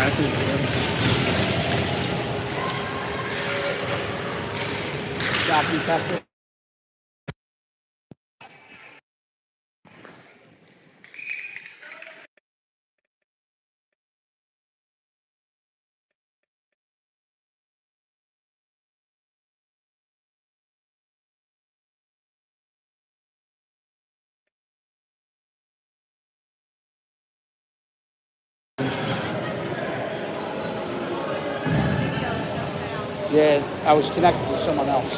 I think Jockey Tesco. Yeah, I was connected to someone else.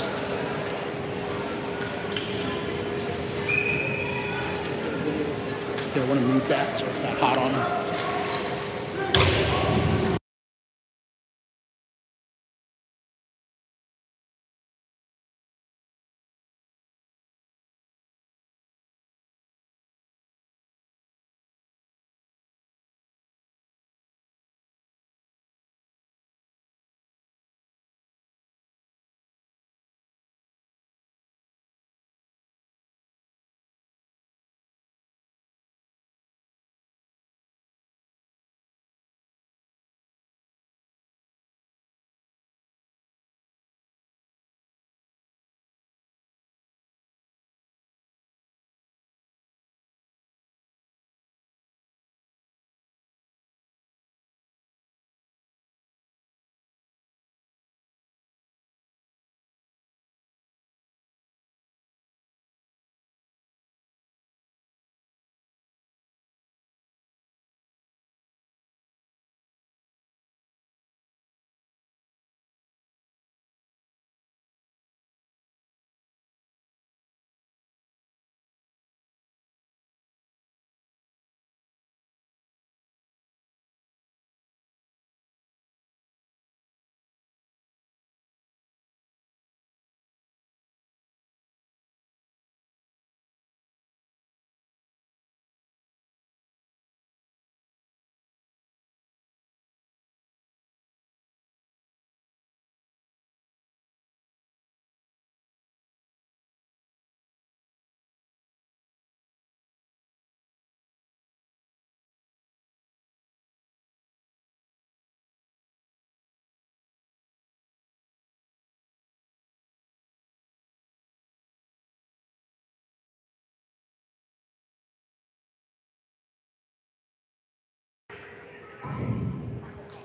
Okay, I want to mute that so it's not hot on him.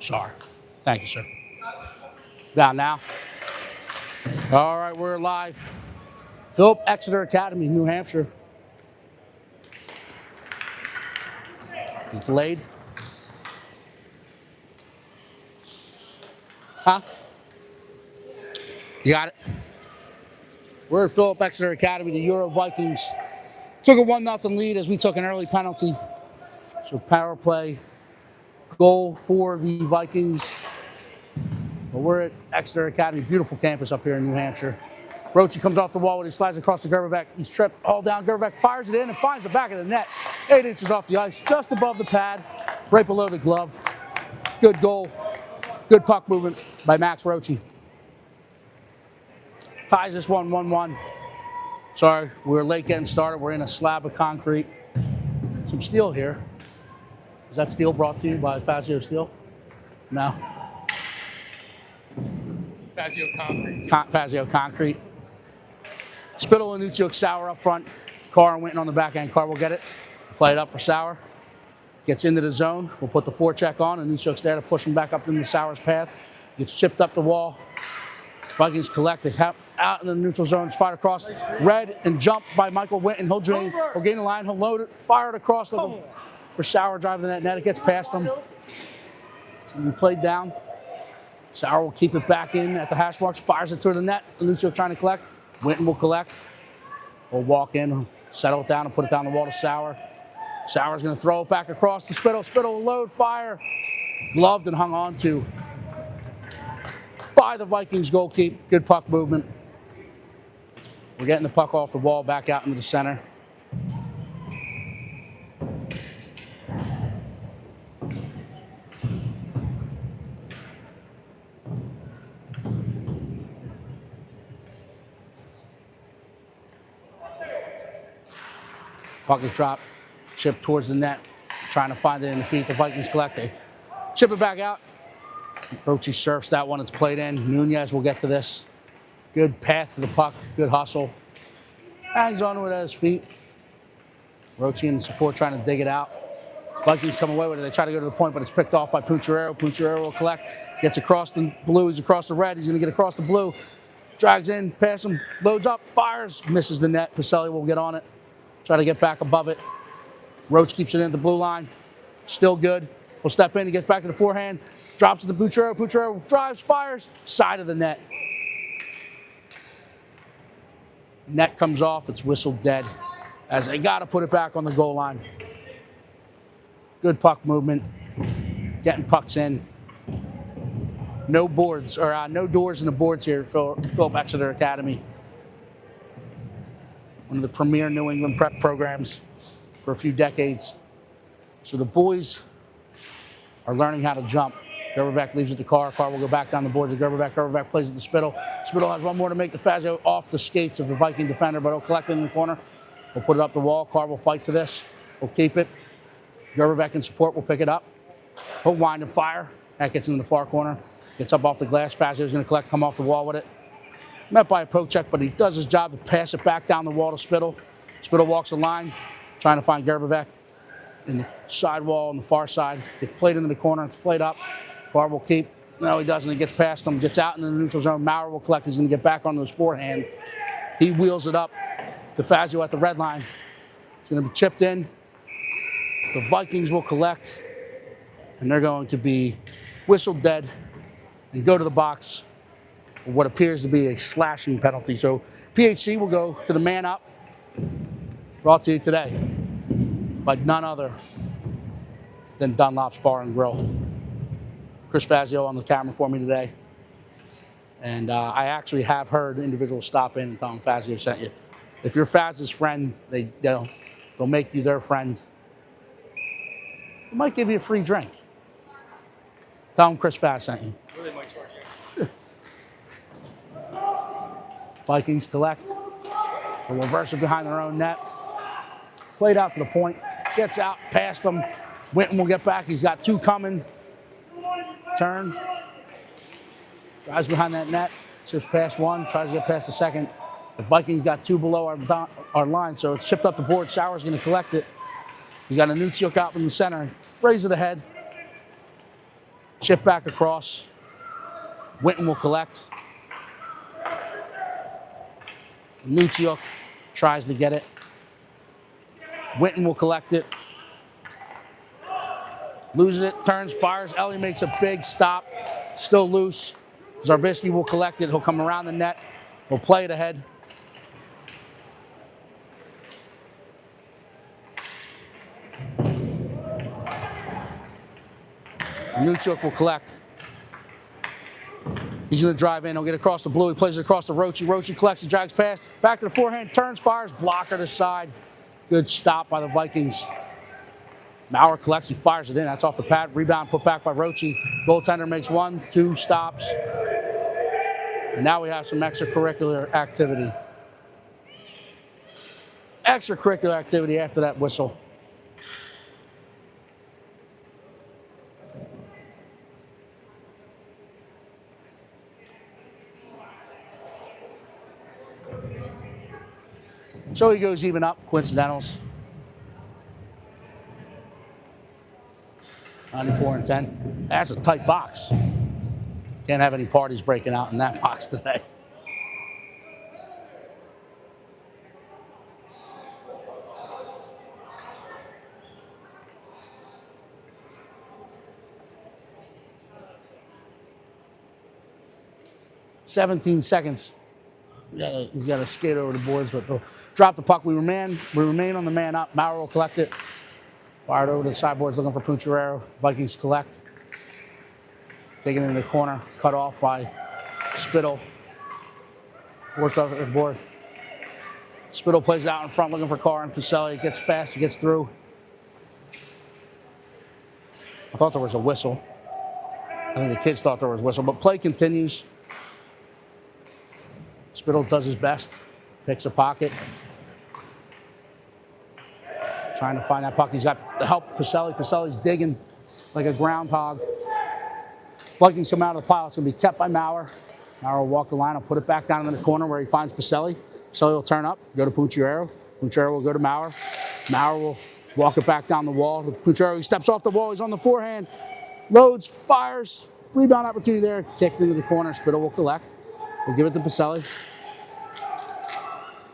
Sorry. Thank you, sir. Down now. All right, we're live. Philip, Exeter Academy, New Hampshire. It's delayed. Huh? You got it? We're at Philip Exeter Academy. The Euro Vikings took a 1-0 lead as we took an early penalty. So power play goal for the Vikings. But we're at Exeter Academy, beautiful campus up here in New Hampshire. Roche comes off the wall when he slides across the Gerberbeck. He's tripped all down. Gerberbeck fires it in and finds the back of the net. 8 inches off the ice, just above the pad, right below the glove. Good goal. Good puck movement by Max Roche. Ties this one 1-1. Sorry, we're late getting started. We're in a slab of concrete. Some steel here. Is that steel brought to you by Fazio Steel? No. Fazio Concrete. Fazio Concrete. Spittle and Nucciuk Sauer up front. Carr and Winton on the back end. Carr will get it. Play it up for Sauer. Gets into the zone. We'll put the forecheck on, and Nucciuk's there to push him back up into Sauer's path. Gets chipped up the wall. Vikings collect it out in the neutral zone. It's fired across. Read and jumped by Michael Winton. He'll gain the line. He'll load it. Fire it across for Sauer driving that net. It gets past him. It's going to be played down. Sauer will keep it back in at the hash marks. Fires it to the net. Nucciuk trying to collect. Winton will collect. We'll walk in, settle it down, and put it down the wall to Sauer. Sauer's going to throw it back across to Spittle. Spittle will load, fire. Gloved and hung on to by the Vikings goalkeeper. Good puck movement. We're getting the puck off the wall, back out into the center. Puck is dropped, chipped towards the net, trying to find it in the feet. The Vikings collect. They Chip it back out. Roche surfs that one. It's played in. Nunez will get to this. Good path to the puck. Good hustle. Hangs onto it at his feet. Roche and support trying to dig it out. Vikings come away with it. They try to go to the point, but it's picked off by Pucciarero. Pucciarero will collect. Gets across the blue. He's across the red. He's going to get across the blue. Drags in, pass him, loads up, fires, misses the net. Pacelli will get on it. Try to get back above it. Roach keeps it in at the blue line. Still good. Will step in. He gets back to the forehand. Drops it to Pucciarero. Pucciarero drives, fires, side of the net. Net comes off. It's whistled dead as they got to put it back on the goal line. Good puck movement. Getting pucks in. No boards, or no doors in the boards here at Philip Exeter Academy. One of the premier New England prep programs for a few decades. So the boys are learning how to jump. Gerberbeck leaves at the car. Car will go back down the boards to Gerberbeck. Gerberbeck plays at the Spittle. Spittle has one more to make the Fazio off the skates of the Viking defender, but he'll collect it in the corner. We'll put it up the wall. Car will fight to this. We'll keep it. Gerberbeck in support will pick it up. He'll wind and fire. That gets into the far corner. Gets up off the glass. Fazio's going to collect, come off the wall with it. Met by a poke check, but he does his job to pass it back down the wall to Spittle. Spittle walks the line, trying to find Gerberbeck in the sidewall on the far side. Gets played into the corner. It's played up. Barr will keep. No, he doesn't. He gets past him. Gets out into the neutral zone. Maurer will collect. He's going to get back on his forehand. He wheels it up to Fazio at the red line. It's going to be chipped in. The Vikings will collect, and they're going to be whistled dead and go to the box for what appears to be a slashing penalty. So PHC will go to the man up, brought to you today by none other than Dunlop's Bar and Grill. Chris Fazio on the camera for me today. And I actually have heard individuals stop in and tell them Fazio sent you. If you're Faz's friend, they'll make you their friend. They might give you a free drink. Tell them Chris Faz sent you. Really might charge you. Vikings collect. They'll reverse it behind their own net. Played out to the point. Gets out, past them. Winton will get back. He's got two coming. Turn. Drives behind that net. Chips past one. Tries to get past the second. The Vikings got two below our line, so it's chipped up the board. Sauer's going to collect it. He's got a Nucciuk out in the center. Raise of the head. Chip back across. Winton will collect. Nucciuk tries to get it. Winton will collect it. Loses it, turns, fires. Ellie makes a big stop. Still loose. Zarbisky will collect it. He'll come around the net. He'll play it ahead. Nucciuk will collect. He's going to drive in. He'll get across the blue. He plays it across the Roche. Roche collects. He drags past. Back to the forehand. Turns, fires. Blocker to side. Good stop by the Vikings. Maurer collects. He fires it in. That's off the pad. Rebound put back by Roche. Goaltender makes 1, 2 stops. And now we have some extracurricular activity. Extracurricular activity after that whistle. So he goes even up, coincidentals. 94-10. That's a tight box. Can't have any parties breaking out in that box today. "17 seconds. He's got to skate over the boards, but they'll drop the puck. We remain on the man up. Maurer will collect it. Fired over to the sideboards looking for Pucciarero. Vikings collect. Taken into the corner. Cut off by Spittle. Works off the board. Spittle plays out in front looking for Carr and Pacelli. Gets past. He gets through. I thought there was a whistle. I think the kids thought there was a whistle, but play continues. Spittle does his best. Picks a pocket. Trying to find that puck. He's got the help of Pacelli. Pacelli's digging like a groundhog. Vikings come out of the pile. It's going to be kept by Maurer. Maurer will walk the line. I'll put it back down in the corner where he finds Pacelli. Pacelli will turn up, go to Pucciarero. Pucciarero will go to Maurer. Maurer will walk it back down the wall. Pucciarero, he steps off the wall. He's on the forehand. Loads, fires. Rebound opportunity there. Kicked into the corner. Spittle will collect. We'll give it to Pacelli.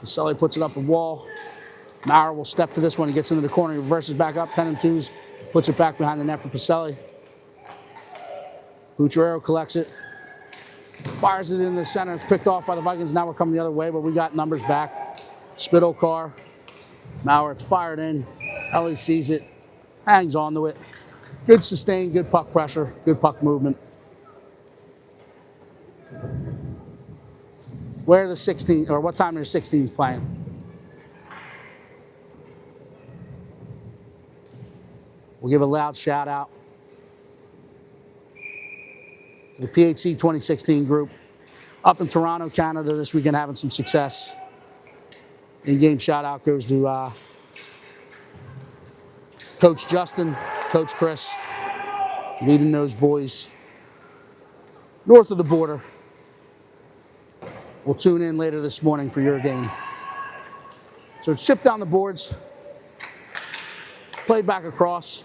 Pacelli puts it up the wall. Maurer will step to this one. He gets into the corner. He reverses back up. 10 and 2s. Puts it back behind the net for Pacelli. Pucciarero collects it. Fires it into the center. It's picked off by the Vikings. Now we're coming the other way, but we got numbers back. Spittle, Carr. Maurer, it's fired in. Ellie sees it. Hangs on to it. Good sustain, good puck pressure, good puck movement. Where are the 16, or what time are your 16s playing? We'll give a loud shout out to the PHC 2016 group up in Toronto, Canada this weekend, having some success. In-game shout out goes to Coach Justin, Coach Chris, leading those boys north of the border. We'll tune in later this morning for your game. So it's chipped down the boards, played back across.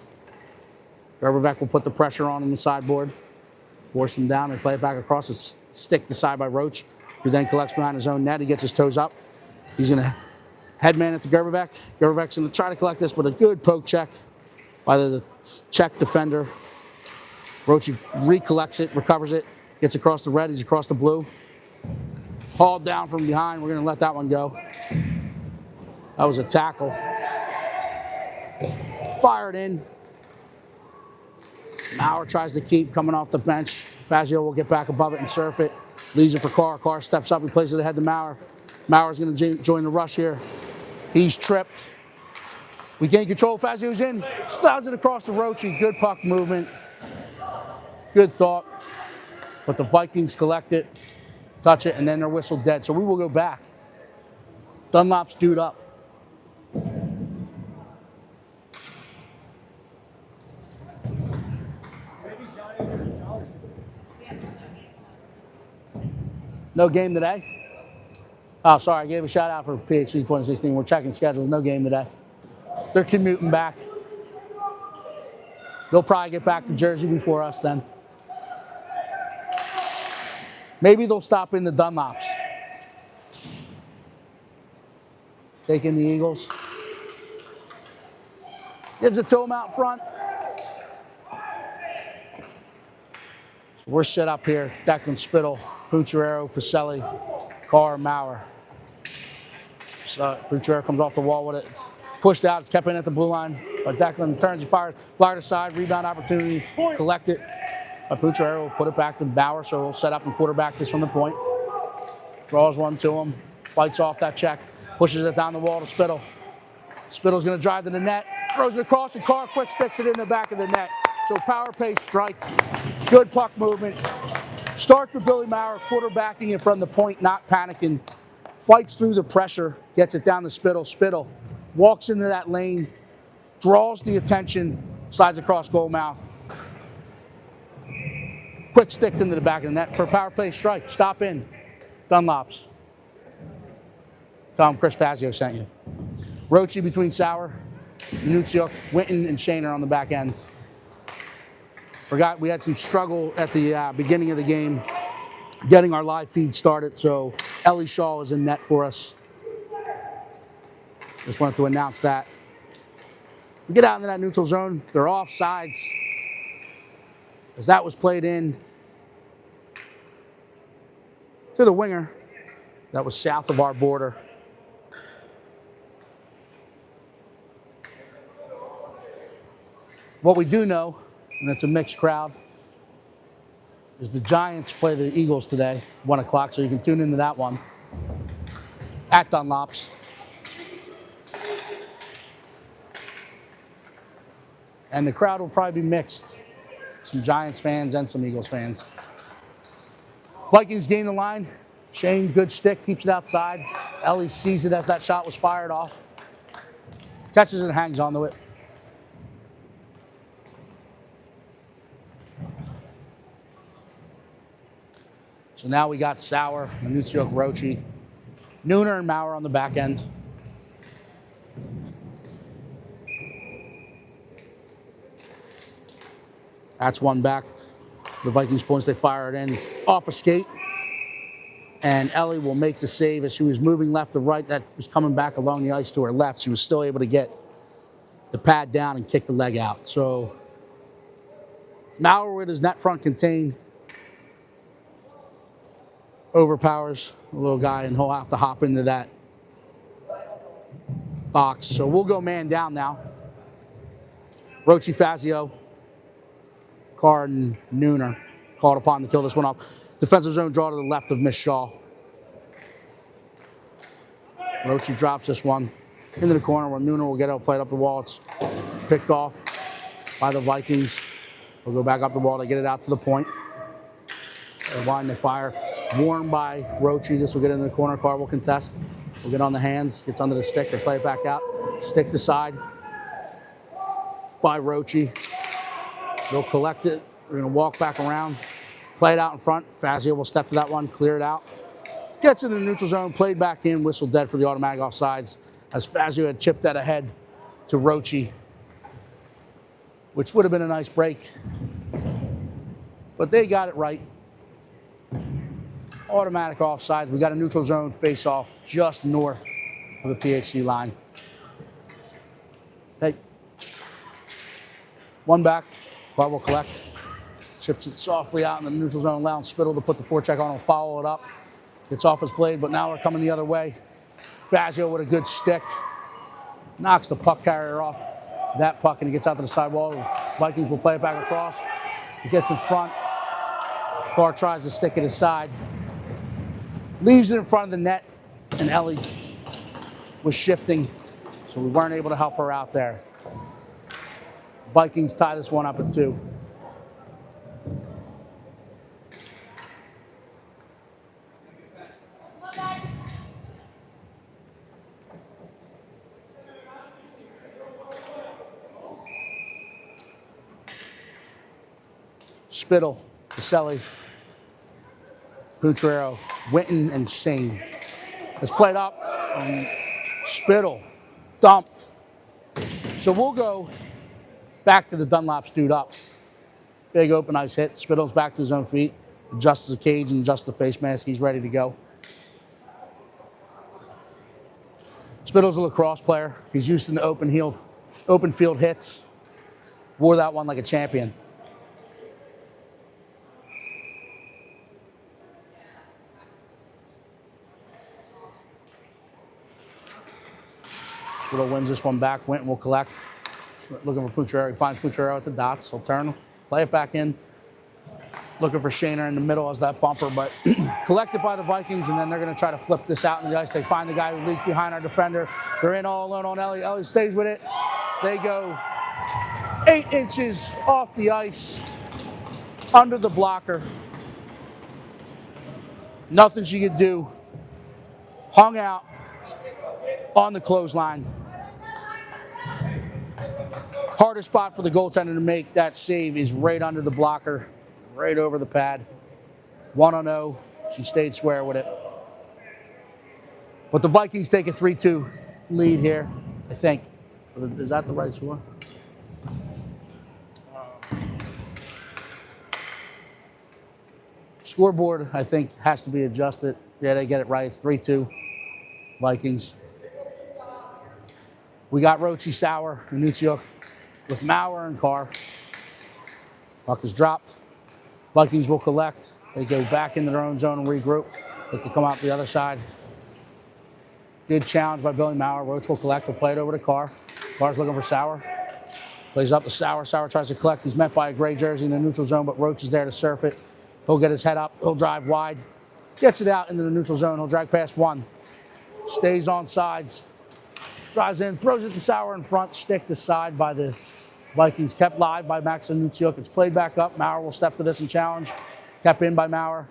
Gerbervec will put the pressure on the sideboard, force him down, and play it back across. It's stick aside by Roach, who then collects behind his own net. He gets his toes up. He's going to headman it to Gerbervec. Gerbervec's going to try to collect this, but a good poke check by the Czech defender. Roach recollects it, recovers it, gets across the red, he's across the blue. Hauled down from behind. We're going to let that one go. That was a tackle. Fired in. Maurer tries to keep coming off the bench. Fazio will get back above it and surf it. Leaves it for Carr. Carr steps up. He plays it ahead to Maurer. Maurer's going to join the rush here. He's tripped. We gain control. Fazio's in. Slides it across the Roachy. Good puck movement. Good thought. But the Vikings collect it, touch it, and then they're whistled dead. So we will go back. Dunlop's dude up. No game today? Oh, sorry, I gave a shout out for PHC 2016. We're checking schedules. No game today. They're commuting back. They'll probably get back to Jersey before us then. Maybe they'll stop in the Dunlops. Taking the Eagles. Gives it to them out front. So we're set up here. Declan, Spittle, Pucciarero, Pacelli, Carr, Maurer. So Pucciarero comes off the wall with it. Pushed out. It's kept in at the blue line. But Declan turns and fires. Flyer to side. Rebound opportunity. Collect it. But Pucciarero will put it back to Maurer. So he'll set up and quarterback this from the point. Draws one to him. Fights off that check. Pushes it down the wall to Spittle. Spittle's going to drive to the net. Throws it across, and Carr quick sticks it in the back of the net. So power pace strike. Good puck movement. Starts with Billy Maurer, quarterbacking it from the point, not panicking. Fights through the pressure, gets it down to Spittle. Spittle walks into that lane, draws the attention, slides across goal mouth. Quick stick into the back of the net for a power play strike. Stop in. Dunlops. Tell him Chris Fazio sent you. Roachy between Sauer, Minuciuk, Winton, and Shaner on the back end. Forgot we had some struggle at the beginning of the game getting our live feed started, so Ellie Shaw is in net for us. Just wanted to announce that. We get out into that neutral zone. They're off sides. As that was played in to the winger that was south of our border. What we do know, and it's a mixed crowd, is the Giants play the Eagles today, 1 o'clock, so you can tune into that one at Dunlops. And the crowd will probably be mixed. Some Giants fans and some Eagles fans. Vikings gain the line. Shane, good stick, keeps it outside. Ellie sees it as that shot was fired off. Catches it and hangs onto it. So now we got Sauer, Minuciuk, Roche, Nooner, and Maurer on the back end. That's one back. The Vikings points, they fire it in. It's off a skate. And Ellie will make the save as she was moving left to right. That was coming back along the ice to her left. She was still able to get the pad down and kick the leg out. So Maurer with his net front contained overpowers the little guy, and he'll have to hop into that box. So we'll go man down now. Roche, Fazio, Carr, and Nooner called upon to kill this one off. Defensive zone draw to the left of Miss Shaw. Roche drops this one into the corner where Nooner will get it played up the wall. It's picked off by the Vikings. We'll go back up the wall to get it out to the point. They wind the fire. Warned by Roche. This will get into the corner. Carr will contest. We'll get on the hands. Gets under the stick. They play it back out. Stick to side by Roche. They'll collect it. We're going to walk back around. Play it out in front. Fazio will step to that one. Clear it out. Gets into the neutral zone. Played back in. Whistle dead for the automatic offsides as Fazio had chipped that ahead to Roche, which would have been a nice break. But they got it right. Automatic offsides. We got a neutral zone face-off just north of the PHC line. Hey. One back. Carr will collect. Chips it softly out in the neutral zone. Allowing Spittle to put the forecheck on and follow it up. Gets off his blade, but now we're coming the other way. Fazio with a good stick. Knocks the puck carrier off that puck, and he gets out to the sidewall. The Vikings will play it back across. He gets in front. Carr tries to stick it aside. Leaves it in front of the net, and Ellie was shifting, so we weren't able to help her out there. Vikings tie this one up at 2. Spittle, Caselli, Putrero, Winton, and Shane. It's played up. Spittle dumped. So we'll go back to the Dunlop's dude up. Big open ice hit. Spittle's back to his own feet. Adjusts the cage and adjusts the face mask. He's ready to go. Spittle's a lacrosse player. He's used to the open field hits. Wore that one like a champion. Spittle wins this one back. Winton will collect. Looking for Putrero. He finds Putrero at the dots. He'll turn, play it back in. Looking for Shaner in the middle as that bumper, but collected by the Vikings, and then they're going to try to flip this out in the ice. They find the guy who leaked behind our defender. They're in all alone on Ellie. Ellie stays with it. They go 8 inches off the ice, under the blocker. Nothing she could do. Hung out on the clothesline. Hardest spot for the goaltender to make that save is right under the blocker, right over the pad. 1-0. She stayed square with it. But the Vikings take a 3-2 lead here, I think. Is that the right score? Scoreboard, I think, has to be adjusted. Yeah, they get it right. It's 3-2 Vikings. We got Roche, Sauer, Minuciuk with Maurer and Carr. Puck is dropped. Vikings will collect. They go back into their own zone and regroup. Look to come out the other side. Good challenge by Billy Maurer. Roche will collect. Will play it over to Carr. Carr's looking for Sauer. Plays up to Sauer. Sauer tries to collect. He's met by a gray jersey in the neutral zone, but Roche is there to surf it. He'll get his head up. He'll drive wide. Gets it out into the neutral zone. He'll drag past one. Stays on sides. Drives in. Throws it to Sauer in front. Stick to side by the Vikings. Kept live by Max Minuciuk. It's played back up. Maurer will step to this and challenge. Kept in by Maurer.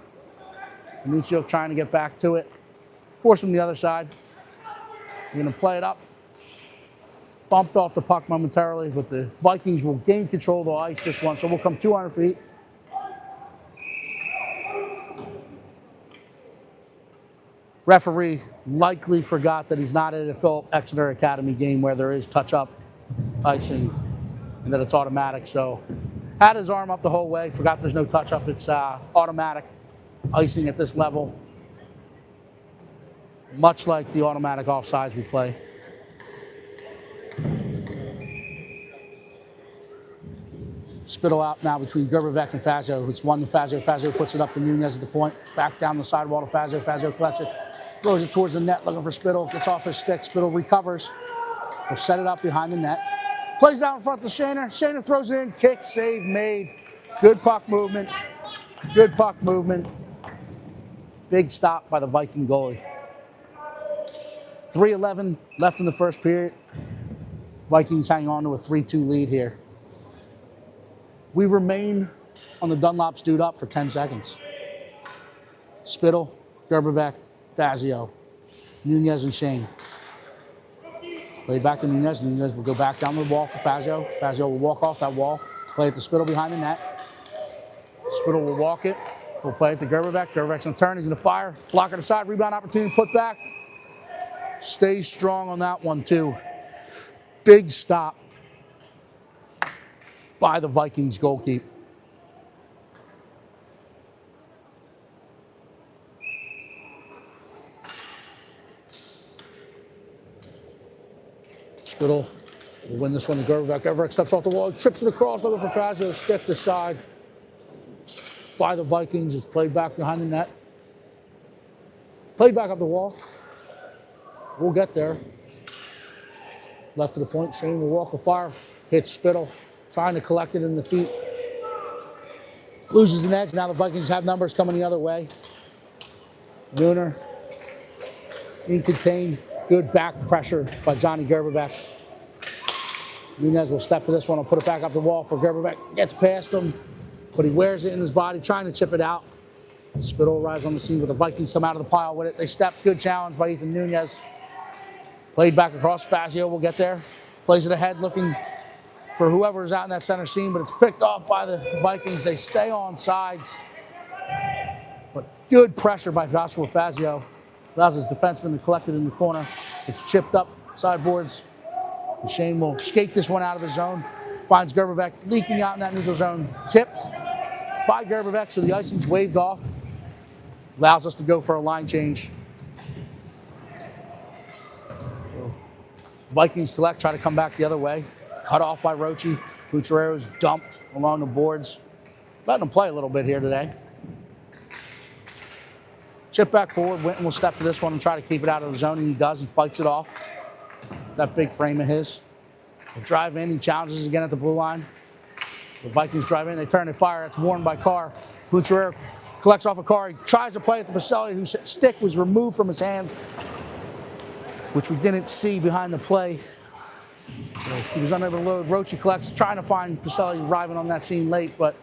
Minuciuk trying to get back to it. Force him to the other side. We're going to play it up. Bumped off the puck momentarily, but the Vikings will gain control of the ice this one, so we'll come 200 feet. Referee likely forgot that he's not at a Philip Exeter Academy game where there is touch-up icing and that it's automatic. So had his arm up the whole way, forgot there's no touch-up. It's automatic icing at this level, much like the automatic offsides we play. Spittle out now between Gerbevec and Fazio. It's one to Fazio. Fazio puts it up to Nunez at the point. Back down the sidewall to Fazio. Fazio collects it. Throws it towards the net looking for Spittle. Gets off his stick. Spittle recovers. Will set it up behind the net. Plays down in front to Shaner. Shaner throws it in. Kick, save, made. Good puck movement. Good puck movement. Big stop by the Viking goalie. 3:11 left in the first period. Vikings hang on to a 3-2 lead here. We remain on the Dunlop's dude up for 10 seconds. Spittle, Gerbevec, Fazio, Nunez, and Shane. Played back to Nunez. Nunez will go back down the wall for Fazio. Fazio will walk off that wall. Play it to Spittle behind the net. Spittle will walk it. We'll play it to Gerbevec. Gerbevec's going to turn. He's going to fire. Blocker to side. Rebound opportunity. Put back. Stays strong on that one, too. Big stop by the Vikings goalkeeper. Spittle will win this one to Gerbevec. Gerbevec steps off the wall, trips it across, looking for Fazio, stick to side by the Vikings. It's played back behind the net. Played back up the wall. We'll get there. Left to the point, Shane will walk the fire, hits Spittle, trying to collect it in the feet. Loses an edge. Now the Vikings have numbers coming the other way. Nooner in contain. Good back pressure by Johnny Gerbevec. Nunez will step to this one and put it back up the wall for Gerbevec. Gets past him, but he wears it in his body, trying to chip it out. Spittle arrives on the scene, but the Vikings come out of the pile with it. They step. Good challenge by Ethan Nunez. Played back across. Fazio will get there. Plays it ahead, looking for whoever's out in that center seam, but it's picked off by the Vikings. They stay on sides. But good pressure by Joshua Fazio. Allows his defenseman to collect it in the corner. It's chipped up sideboards. And Shane will skate this one out of the zone. Finds Gerbevec leaking out in that neutral zone. Tipped by Gerbevec, so the icing's waved off. Allows us to go for a line change. So Vikings collect, try to come back the other way. Cut off by Rochi. Bucherero's dumped along the boards. Letting him play a little bit here today. Chip back forward. Winton will step to this one and try to keep it out of the zone, and he does. He fights it off. That big frame of his. They drive in. He challenges again at the blue line. The Vikings drive in. They turn and fire. It's warned by Carr. Bucherero collects off a Carr. He tries to play it to Baselli, whose stick was removed from his hands, which we didn't see behind the play. So he was unable to load. Rochi collects, trying to find Baselli, arriving on that scene late, but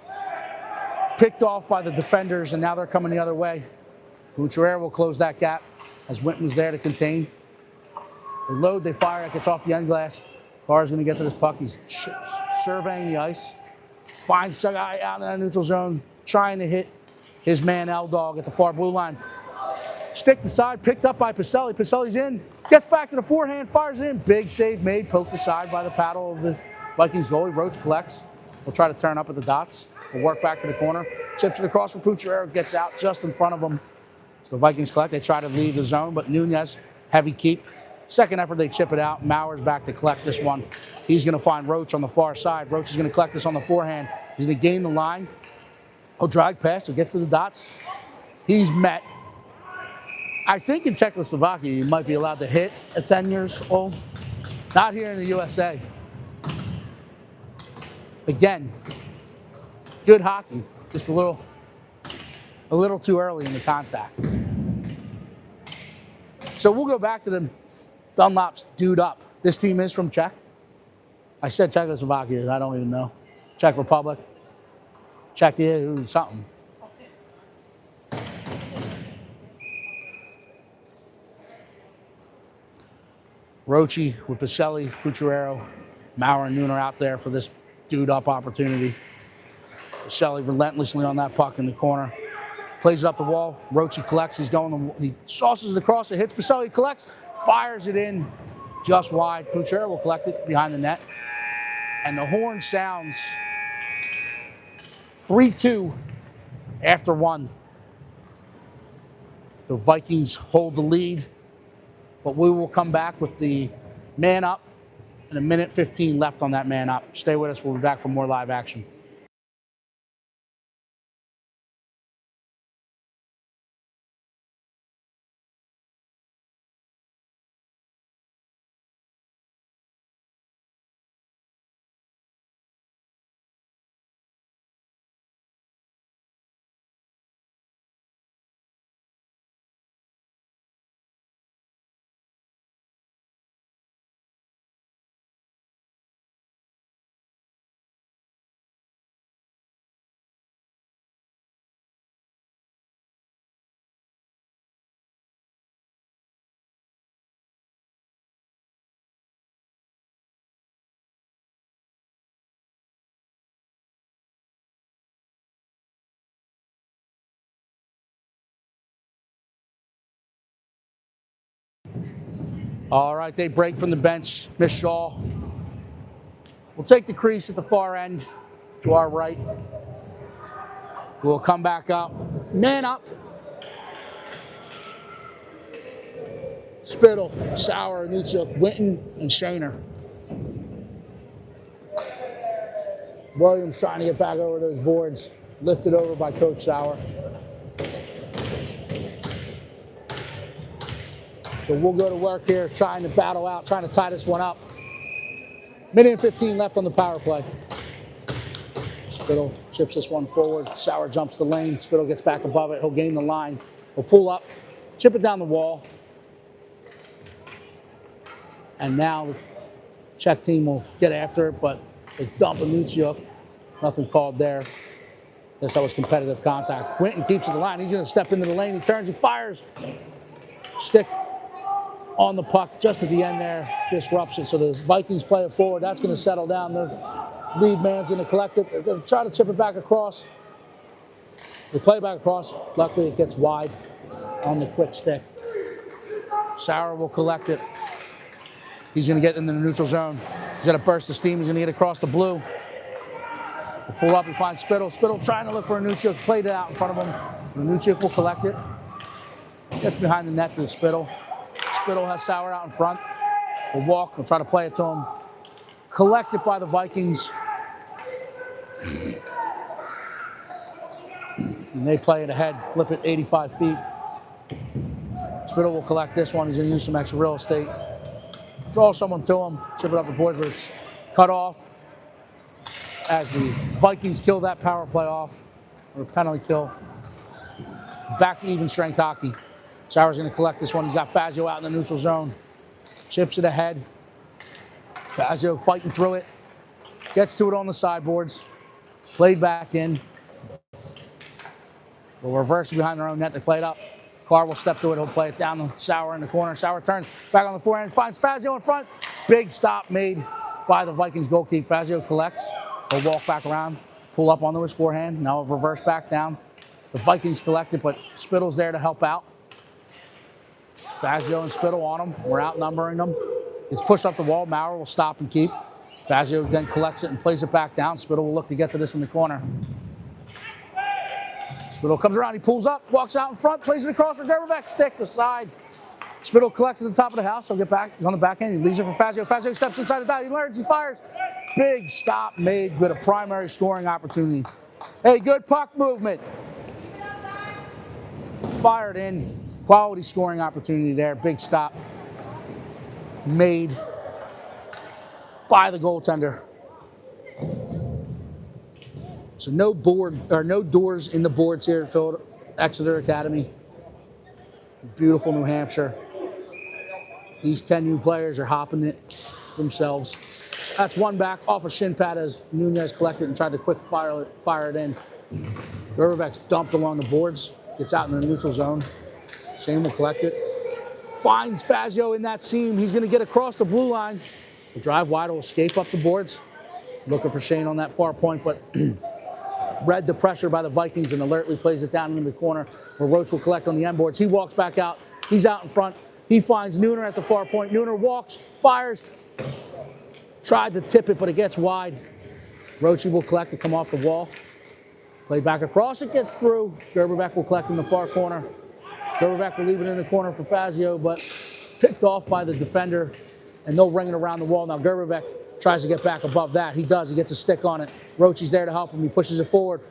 picked off by the defenders, and now they're coming the other way. Bucherero will close that gap as Winton's there to contain. They load, they fire, it gets off the end glass. Carr's going to get to this puck. He's surveying the ice. Finds a guy out in that neutral zone, trying to hit his man L-Dog at the far blue line. Stick to side, picked up by Pacelli. Pacelli's in, gets back to the forehand, fires in. Big save made, poked aside by the paddle of the Vikings goalie. Roach collects. Will try to turn up at the dots. Will work back to the corner. Chips it across for Bucherero, gets out just in front of him. So the Vikings collect. They try to leave the zone, but Nunez, heavy keep. Second effort, they chip it out. Mauer's back to collect this one. He's going to find Roach on the far side. Roach is going to collect this on the forehand. He's going to gain the line. Oh, drag pass. So gets to the dots. He's met. I think in Czechoslovakia, you might be allowed to hit at 10 years old. Not here in the USA. Again, good hockey. Just a little too early in the contact. So we'll go back to the Dunlop's dude up. This team is from Czech. I said Czechoslovakia. I don't even know. Czech Republic. Czechia, something. Rochi with Pacelli, Bucherero, Mauer, and Nooner out there for this dude up opportunity. Pacelli relentlessly on that puck in the corner. plays it up the wall. Roche collects. He sauces it across. It hits Baselli. He collects, fires it in just wide. Puchera will collect it behind the net. And the horn sounds 3-2 after 1. The Vikings hold the lead, but we will come back with the man up and 1:15 left on that man up. Stay with us. We'll be back for more live action. All right, they break from the bench. Miss Shaw will take the crease at the far end to our right. We'll come back up. Man up. Spittle, Sauer, Nuchuk, Winton, and Shaner. Williams trying to get back over those boards. Lifted over by Coach Sauer. So we'll go to work here, trying to battle out, trying to tie this one up. 1:15 left on the power play. Spittle chips this one forward. Sauer jumps the lane. Spittle gets back above it. He'll gain the line. He'll pull up, chip it down the wall. And now the Czech team will get after it, but they dump a Nuchuk. Nothing called there. Guess that was competitive contact. Winton keeps it the line. He's going to step into the lane. He turns, he fires. Stick on the puck just at the end there. Disrupts it. So the Vikings play it forward. That's going to settle down. The lead man's going to collect it. They're going to try to chip it back across. They play back across. Luckily, it gets wide on the quick stick. Sauer will collect it. He's going to get into the neutral zone. He's going to burst the steam. He's going to get across the blue. He'll pull up. He finds Spittle. Spittle trying to look for a Nuchuk. Played it out in front of him. The Nuchuk will collect it. Gets behind the net to the Spittle. Spittle has Sauer out in front. We'll walk. We'll try to play it to him. Collected by the Vikings. And they play it ahead. Flip it 85 feet. Spittle will collect this one. He's going to use some extra real estate. Draw someone to him. Chip it up the boards, but it's cut off as the Vikings kill that power play off, or penalty kill. Back to even strength hockey. Sauer's going to collect this one. He's got Fazio out in the neutral zone. Chips it ahead. Fazio fighting through it. Gets to it on the sideboards. Played back in. We'll reverse behind their own net. They play it up. Carr will step to it. He'll play it down to Sauer in the corner. Sauer turns back on the forehand. Finds Fazio in front. Big stop made by the Vikings goalkeeper. Fazio collects. He'll walk back around. Pull up onto his forehand. Now reverse back down. The Vikings collect it, but Spittle's there to help out. Fazio and Spittle on him. We're outnumbering them. It's pushed up the wall. Maurer will stop and keep. Fazio then collects it and plays it back down. Spittle will look to get to this in the corner. Spittle comes around, he pulls up, walks out in front, plays it across for Gerbeck, stick to side. Spittle collects at the top of the house, he'll get back, he's on the back end, he leaves it for Fazio. Fazio steps inside the dot, he learns, he fires. Big stop made with a primary scoring opportunity. Hey, good puck movement. Fired in, quality scoring opportunity there, big stop made by the goaltender. So no doors in the boards here at Exeter Academy. Beautiful New Hampshire. These 10 new players are hopping it themselves. That's one back off a shin pad as Nunez collected and tried to quick fire it in. Gerbeck's dumped along the boards, gets out in the neutral zone. Shane will collect it. Finds Fazio in that seam. He's going to get across the blue line. The drive wide will escape up the boards. Looking for Shane on that far point, but read the pressure by the Vikings and alertly plays it down into the corner where Roach will collect on the end boards. He walks back out. He's out in front. He finds Nooner at the far point. Nooner walks, fires, tried to tip it, but it gets wide. Roachy will collect it, come off the wall. Play back across, it gets through. Gerberbeck will collect in the far corner. Gerberbeck will leave it in the corner for Fazio, but picked off by the defender, and they'll ring it around the wall. Now Gerberbeck tries to get back above that. He does. He gets a stick on it. Roachy's there to help him. He pushes it forward.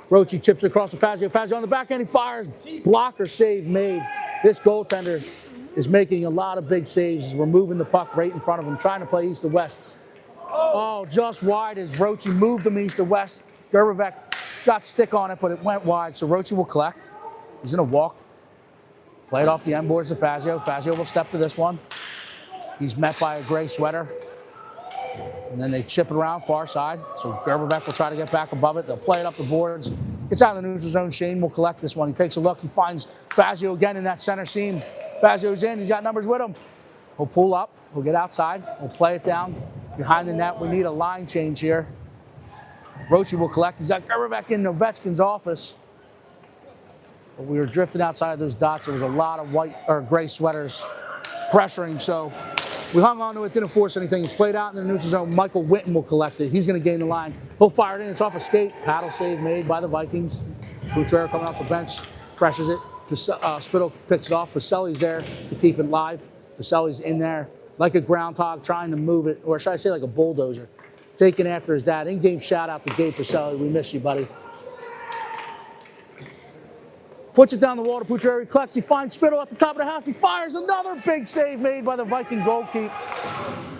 Roachy chips it across to Fazio. Fazio on the back end. He fires. Blocker save made. This goaltender is making a lot of big saves. We're moving the puck right in front of him, trying to play east to west. Oh, just wide as Roachy moved him east to west. Gerberbeck got stick on it, but it went wide. So Roachy will collect. He's going to walk. Play it off the end boards to Fazio. Fazio will step to this one. He's met by a gray sweater. And then they chip it around far side. So Gerberbeck will try to get back above it. They'll play it up the boards. Gets out of the neutral zone. Shane will collect this one. He takes a look. He finds Fazio again in that center seam. Fazio's in. He's got numbers with him. He'll pull up. He'll get outside. We'll play it down behind the net. We need a line change here. Roachy will collect. He's got Gerberbeck in Ovechkin's office. But we were drifting outside of those dots. There was a lot of white or gray sweaters pressuring, so we hung on to it, didn't force anything. It's played out in the neutral zone. Michael Witten will collect it. He's going to gain the line. He'll fire it in. It's off a skate. Paddle save made by the Vikings. Boutrero coming off the bench, pressures it. Spittle picks it off. Baselli's there to keep it live. Baselli's in there like a groundhog trying to move it, or should I say like a bulldozer, taking after his dad. In-game shout out to Gabe Baselli. We miss you, buddy. Puts it down the wall to Boutrero. He collects. He finds Spittle at the top of the house. He fires. Another big save made by the Viking goalkeeper.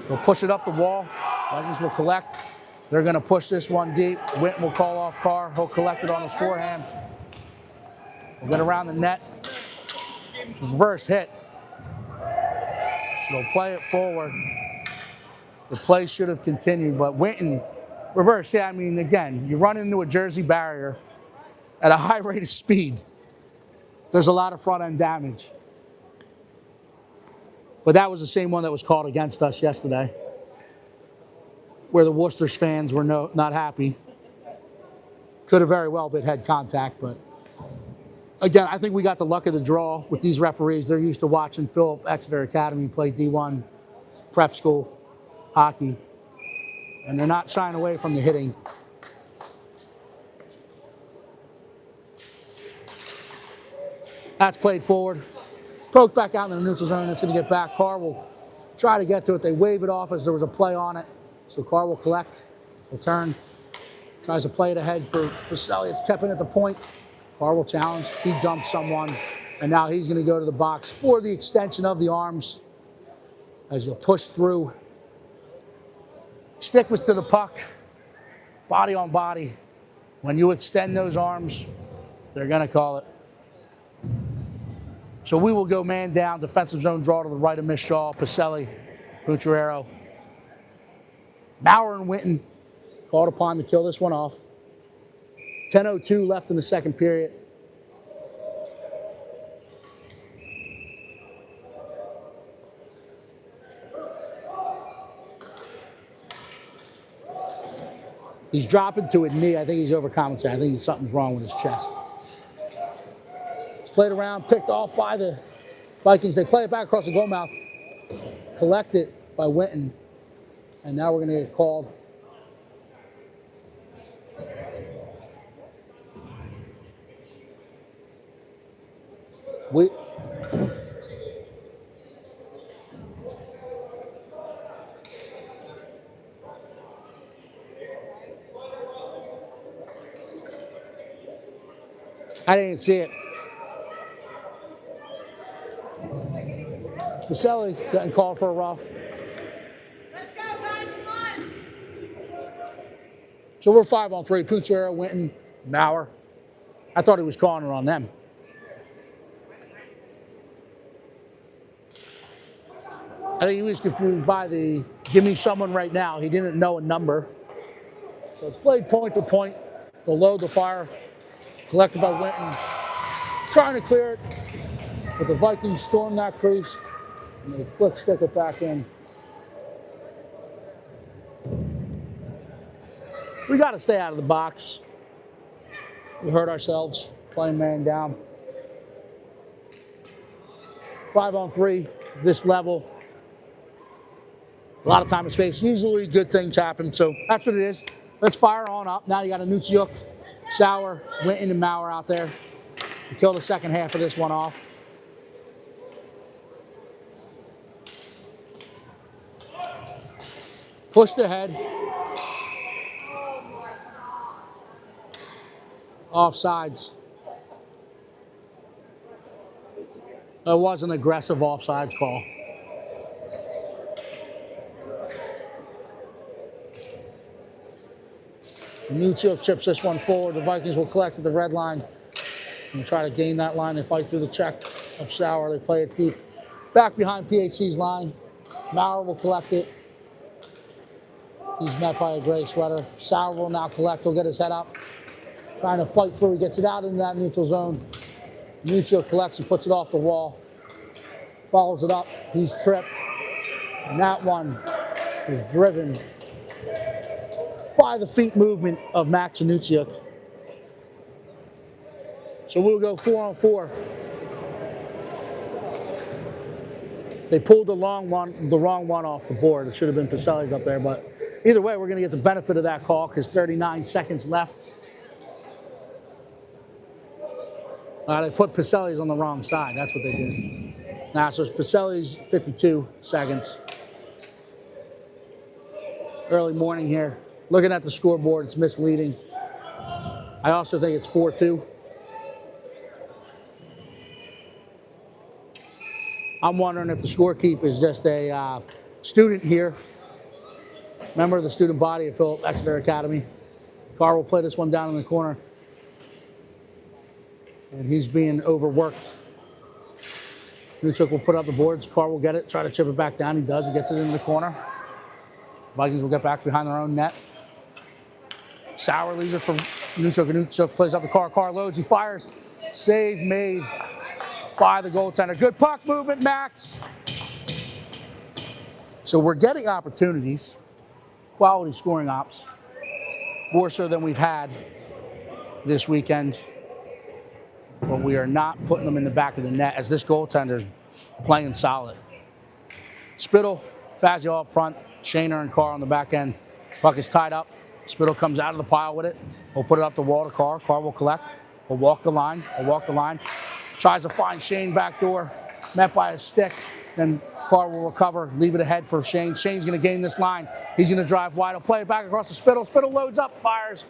He'll push it up the wall. Vikings will collect. They're going to push this one deep. Witten will call off Carr. He'll collect it on his forehand. We'll get around the net. Reverse hit. So they'll play it forward. The play should have continued, but Witten, reverse, yeah, I mean, again, you run into a Jersey barrier at a high rate of speed. There's a lot of front end damage. But that was the same one that was called against us yesterday, where the Worcester fans were not happy. Could have very well been head contact, but again, I think we got the luck of the draw with these referees. They're used to watching Philip Exeter Academy play D1 prep school hockey, and they're not shying away from the hitting. That's played forward. Poked back out in the neutral zone. It's going to get back. Carr will try to get to it. They wave it off as there was a play on it. So Carr will collect. Will turn. Tries to play it ahead for Baselli. It's kept in at the point. Carr will challenge. He dumps someone. And now he's going to go to the box for the extension of the arms as you'll push through. Stick was to the puck. Body on body. When you extend those arms, they're going to call it. So we will go man down, defensive zone draw to the right of Miss Shaw, Baselli, Boutrero. Maurer and Witten called upon to kill this one off. 10:02 left in the second period. He's dropping to a knee. I think he's overcompensating. I think something's wrong with his chest. Played around, picked off by the Vikings. They play it back across the goal mouth. Collected by Witten. And now we're going to get called. I didn't see it. Baselli getting called for a rough. Let's go, guys, come on. So we're 5-on-3. Boutrero, Witten, Maurer. I thought he was calling it on them. I think he was confused by the give me someone right now. He didn't know a number. So it's played point to point. Below the fire. Collected by Witten. Trying to clear it. But the Vikings storm that crease. And they quick stick it back in. We got to stay out of the box. We hurt ourselves playing man down. 5-on-3, this level. A lot of time and space. Usually good things happen, so that's what it is. Let's fire on up. Now you got a Nutsiuk, Sauer, Winton, and Maurer out there to kill the second half of this one off. Pushed ahead. Offsides. It was an aggressive offsides call. Nutsiuk chips this one forward. The Vikings will collect at the red line and try to gain that line. They fight through the check of Sauer. They play it deep. Back behind PHC's line. Maurer will collect it. He's met by a gray sweater. Sauer will now collect. He'll get his head up. Trying to fight through. He gets it out into that neutral zone. Nutsiuk collects. He puts it off the wall. Follows it up. He's tripped. And that one is driven by the feet movement of Max and Nutsiuk. So we'll go 4-on-4. They pulled the wrong one off the board. It should have been Pacelli's up there, but either way, we're going to get the benefit of that call because 39 seconds left. They put Pacelli's on the wrong side. That's what they did. Now, so it's Pacelli's 52 seconds. Early morning here. Looking at the scoreboard, it's misleading. I also think it's 4-2. I'm wondering if the scorekeep is just a student here. Member of the student body at Philip Exeter Academy. Carr will play this one down in the corner. And he's being overworked. Nutsiuk will put up the boards. Carr will get it, try to chip it back down. He does. He gets it into the corner. Vikings will get back behind their own net. Sauer leaves it for Nutsiuk. Nutsiuk plays up the Carr. Carr loads. He fires. Save made by the goaltender. Good puck movement, Max. So we're getting opportunities, quality scoring ops, more so than we've had this weekend. But we are not putting them in the back of the net as this goaltender's playing solid. Spittle, Fazio up front, Shaner and Carr on the back end. Puck is tied up. Spittle comes out of the pile with it. We'll put it up the wall to Carr. Carr will collect. We'll walk the line. We'll walk the line. Tries to find Shane back door. Met by a stick. Then Carr will recover. Leave it ahead for Shane. Shane's going to gain this line. He's going to drive wide. He'll play it back across to Spittle. Spittle loads up, fires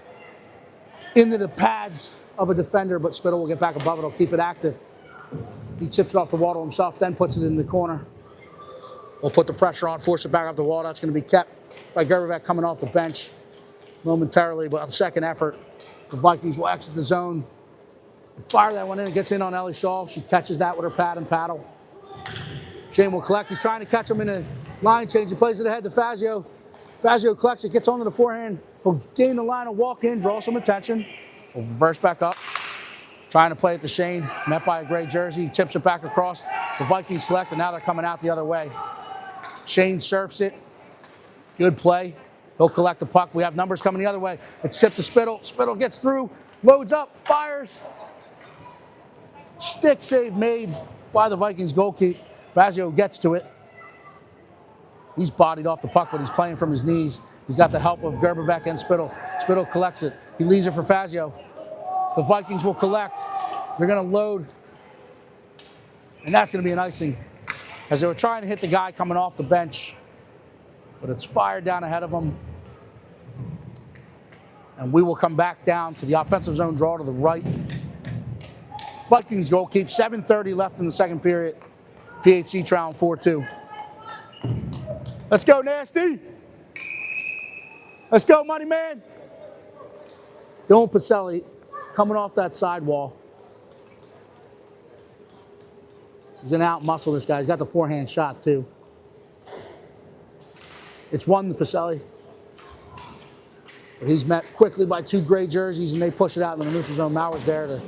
into the pads of a defender, but Spittle will get back above it. He'll keep it active. He chips it off the wall to himself, then puts it in the corner. We'll put the pressure on, force it back off the wall. That's going to be kept by Gerbeck coming off the bench momentarily, but on second effort, the Vikings will exit the zone. Fire that one in. It gets in on Ellie Shaw. She catches that with her pad and paddle. Shane will collect. He's trying to catch him in a line change. He plays it ahead to Fazio. Fazio collects it, gets onto the forehand. He'll gain the line, he'll walk in, draw some attention. We'll reverse back up. Trying to play it to Shane. Met by a gray jersey. He tips it back across. The Vikings select, and now they're coming out the other way. Shane surfs it. Good play. He'll collect the puck. We have numbers coming the other way. It's tipped to Spittle. Spittle gets through, loads up, fires. Stick save made by the Vikings goalkeeper. Fazio gets to it. He's bodied off the puck, but he's playing from his knees. He's got the help of Gerbeck and Spittle. Spittle collects it. He leaves it for Fazio. The Vikings will collect. They're going to load. And that's going to be an icing. As they were trying to hit the guy coming off the bench. But it's fired down ahead of them. And we will come back down to the offensive zone draw to the right. Vikings goal keep. 7:30 left in the second period. PHC trailing 4-2. Let's go, Nasty. Let's go, Money Man. Dylan Pacelli coming off that sidewall. He's going to out-muscle this guy. He's got the forehand shot, too. It's 1 to Pacelli. But he's met quickly by 2 gray jerseys, and they push it out in the neutral zone. Mauer's there to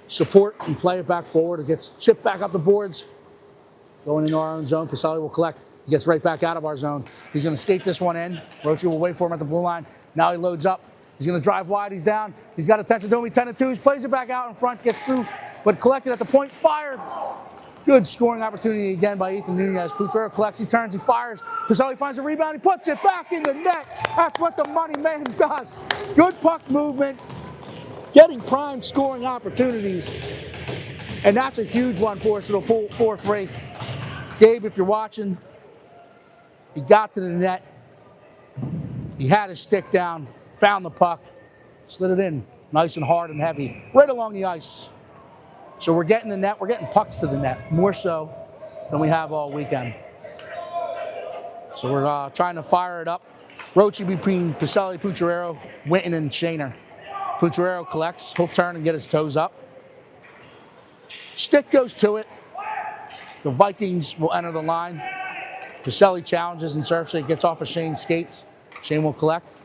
support and play it back forward. It gets chipped back up the boards. Going into our own zone. Pacelli will collect. He gets right back out of our zone. He's going to skate this one in. Rochi will wait for him at the blue line. Now he loads up. He's going to drive wide. He's down. He's got attention to him. He 10-2. He plays it back out in front, gets through, but collected at the point. Fired. Good scoring opportunity again by Ethan Nunez. Putrero collects. He turns. He fires. Piselli finds a rebound. He puts it back in the net. That's what the money man does. Good puck movement. Getting prime scoring opportunities. And that's a huge one for us. It'll pull 4-3. Gabe, if you're watching, he got to the net. He had his stick down, found the puck, slid it in nice and hard and heavy, right along the ice. So we're getting the net, we're getting pucks to the net, more so than we have all weekend. So we're trying to fire it up. Roachy between Piselli, Putrero, Winton, and Shaner. Putrero collects, he'll turn and get his toes up. Stick goes to it. The Vikings will enter the line. Piselli challenges and surfs it, gets off of Shane's skates. Shane will collect.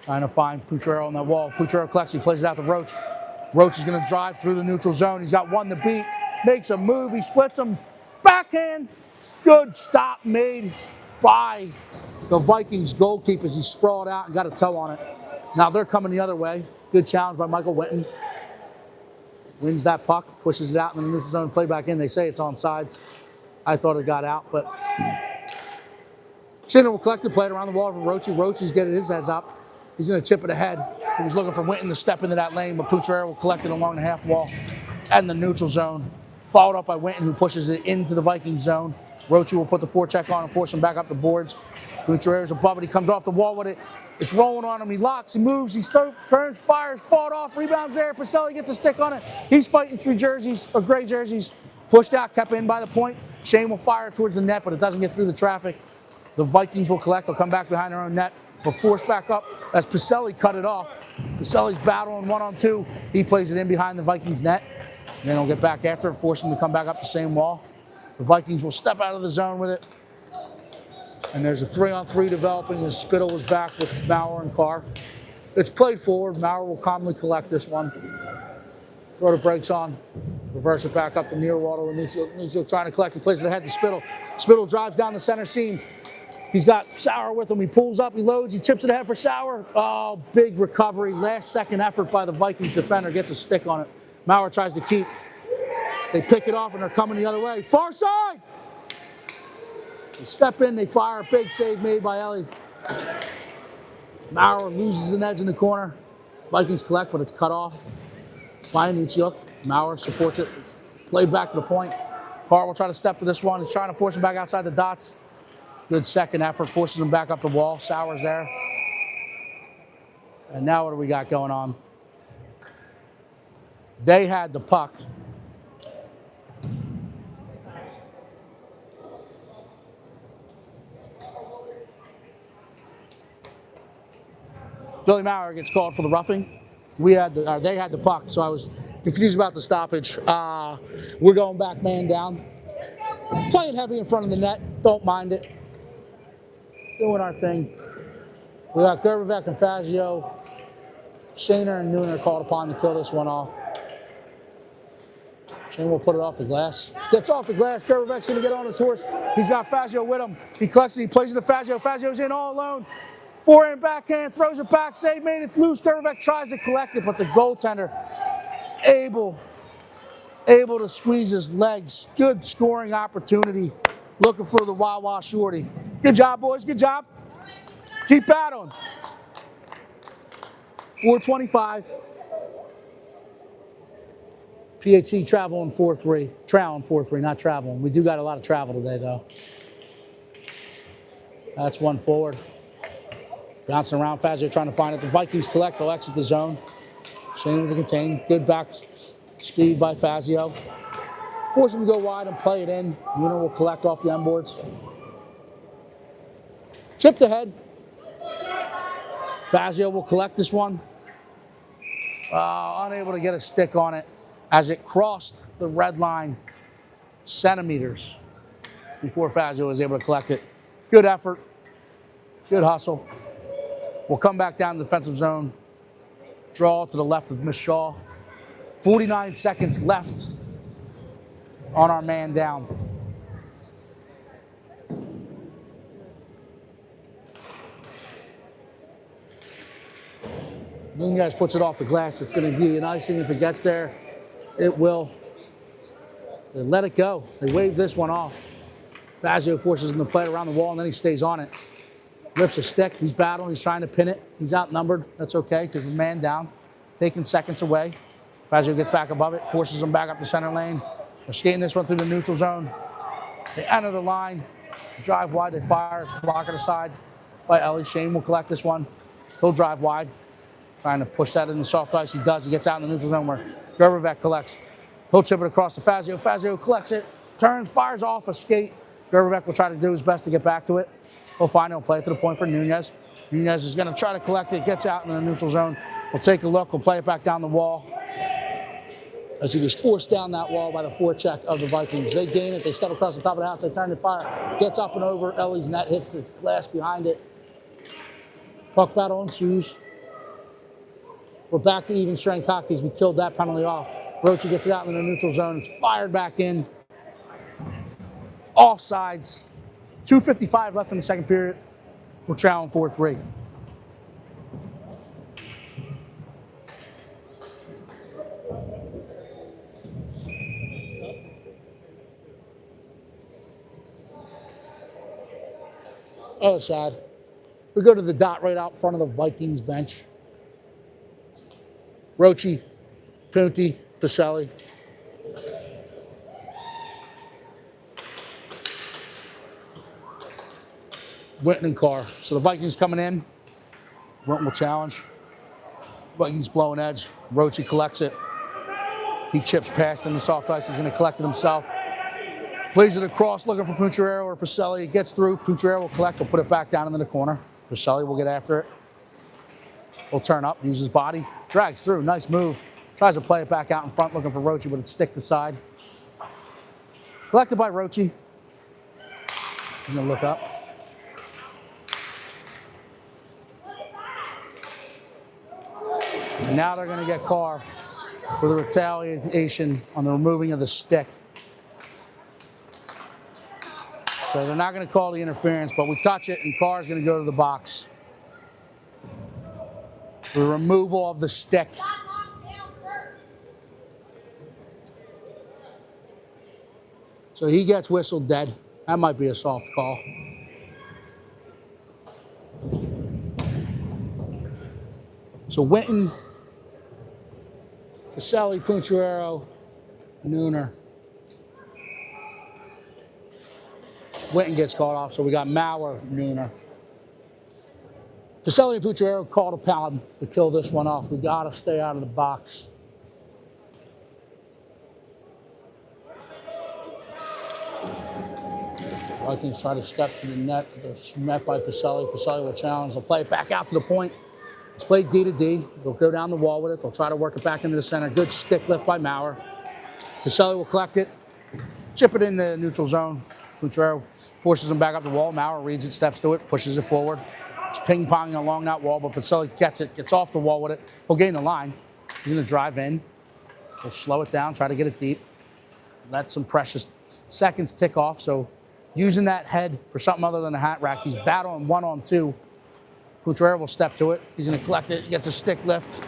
Trying to find Putrero on that wall. Putrero collects, he plays it out to Roach. Roach is going to drive through the neutral zone. He's got one to beat, makes a move, he splits him. Backhand, good stop made by the Vikings goalkeepers. He sprawled out and got a toe on it. Now they're coming the other way. Good challenge by Michael Winton. Wins that puck, pushes it out in the neutral zone, play back in. They say it's on sides. I thought it got out, but Shinner will collect the play around the wall for Roachy. Roachy's getting his heads up. He's going to chip it ahead. He was looking for Winton to step into that lane, but Putrero will collect it along the half wall and the neutral zone. Followed up by Winton, who pushes it into the Viking zone. Roachy will put the forecheck on and force him back up the boards. Putrero's above it. He comes off the wall with it. It's rolling on him. He locks, he moves, he turns, fires, fought off, rebounds there. Piselli gets a stick on it. He's fighting through jerseys, or gray jerseys. Pushed out, kept in by the point. Shane will fire towards the net, but it doesn't get through the traffic. The Vikings will collect. They'll come back behind their own net, but force back up as Piselli cut it off. Piselli's battling 1-on-2. He plays it in behind the Vikings net. Then he'll get back after it, force him to come back up the same wall. The Vikings will step out of the zone with it. And there's a 3-on-3 developing as Spittle is back with Maurer and Carr. It's played forward. Maurer will calmly collect this one. Throw the brakes on. Reverse it back up to Nearwater. Nunez trying to collect. He plays it ahead to Spittle. Spittle drives down the center seam. He's got Sauer with him. He pulls up, he loads, he chips it ahead for Sauer. Oh, big recovery. Last second effort by the Vikings defender. Gets a stick on it. Maurer tries to keep. They pick it off and they're coming the other way. Far side! They step in, they fire. Big save made by Ellie. Maurer loses an edge in the corner. Vikings collect, but it's cut off by Anichuk. Maurer supports it. It's played back to the point. Carr will try to step to this one. He's trying to force him back outside the dots. Good second effort, forces him back up the wall. Sauer's there. And now what do we got going on? They had the puck. Billy Maurer gets called for the roughing. They had the puck, so I was confused about the stoppage. We're going back man down. Playing heavy in front of the net. Don't mind it. Doing our thing. We got Gervivek and Fazio. Shaner and Nooner called upon to kill this one off. Shane will put it off the glass. Gets off the glass. Gervivek's going to get on his horse. He's got Fazio with him. He collects it. He plays it to Fazio. Fazio's in all alone. Forehand, backhand, throws it back. Save made. It's loose. Gervivek tries to collect it, but the goaltender able to squeeze his legs. Good scoring opportunity. Looking for the Wawa shorty. Good job, boys. Good job. Keep battling. 4:25. PHC traveling 4-3. Trailing 4-3, not traveling. We do got a lot of travel today, though. That's one forward. Bouncing around, Fazio trying to find it. The Vikings collect. They'll exit the zone. Shane to contain. Good back speed by Fazio. Force him to go wide and play it in. Nooner will collect off the end boards. Chipped ahead. Fazio will collect this one. Unable to get a stick on it as it crossed the red line centimeters before Fazio was able to collect it. Good effort. Good hustle. We'll come back down to the defensive zone. Draw to the left of Miss Shaw. 49 seconds left on our man down. Nunez puts it off the glass. It's going to be an icing if it gets there. It will. They let it go. They wave this one off. Fazio forces him to play it around the wall, and then he stays on it. Lifts a stick. He's battling. He's trying to pin it. He's outnumbered. That's okay because we're man down. Taking seconds away. Fazio gets back above it, forces him back up the center lane. They're skating this one through the neutral zone. They enter the line. Drive wide. They fire. It's blocked aside by Ellie. Shane will collect this one. He'll drive wide. Trying to push that in the soft ice. He does. He gets out in the neutral zone where Gerbervec collects. He'll chip it across to Fazio. Fazio collects it. Turns. Fires off a skate. Gerbervec will try to do his best to get back to it. He'll find it. He'll play it to the point for Nunez. Nunez is going to try to collect it. Gets out in the neutral zone. We'll take a look. We'll play it back down the wall. As he was forced down that wall by the forecheck of the Vikings. They gain it. They step across the top of the house. They turn to fire. Gets up and over. Ellie's net hits the glass behind it. Puck battle ensues. We're back to even strength hockey as we killed that penalty off. Roche gets it out in the neutral zone. It's fired back in. Offsides. 2:55 left in the second period. We're trailing 4-3. Oh, sad. We go to the dot right out front of the Vikings bench. Roche, Punti, Pacelli. Winton and Carr. So the Vikings coming in. Winton will challenge. Vikings blowing edge. Roche collects it. He chips past in the soft ice. He's going to collect it himself. Plays it across, looking for Puncharero or Pacelli. Gets through. Puncharero will collect. He'll put it back down into the corner. Pacelli will get after it. He'll turn up, use his body. Drags through. Nice move. Tries to play it back out in front, looking for Roche, but it's stick to side. Collected by Roche. He's going to look up. And now they're going to get Carr for the retaliation on the removing of the stick. So they're not going to call the interference, but we touch it, and Carr's going to go to the box. The removal of the stick. So he gets whistled dead. That might be a soft call. So Winton, Pacelli, Puncharero, Nooner. Winton gets called off, so we got Maurer, Nooner. Pacelli and Puncharero called a penalty to kill this one off. We got to stay out of the box. Vikings try to step to the net. They're met by Pacelli. Pacelli will challenge. They'll play it back out to the point. It's played D to D. They'll go down the wall with it. They'll try to work it back into the center. Good stick lift by Maurer. Pacelli will collect it. Chip it in the neutral zone. Puncharero forces him back up the wall. Maurer reads it, steps to it, pushes it forward. It's ping-ponging along that wall, but Pacelli gets it, gets off the wall with it. He'll gain the line. He's going to drive in. He'll slow it down, try to get it deep. Let some precious seconds tick off. So using that head for something other than a hat rack, he's battling 1-on-2. Puncharero will step to it. He's going to collect it, gets a stick lift.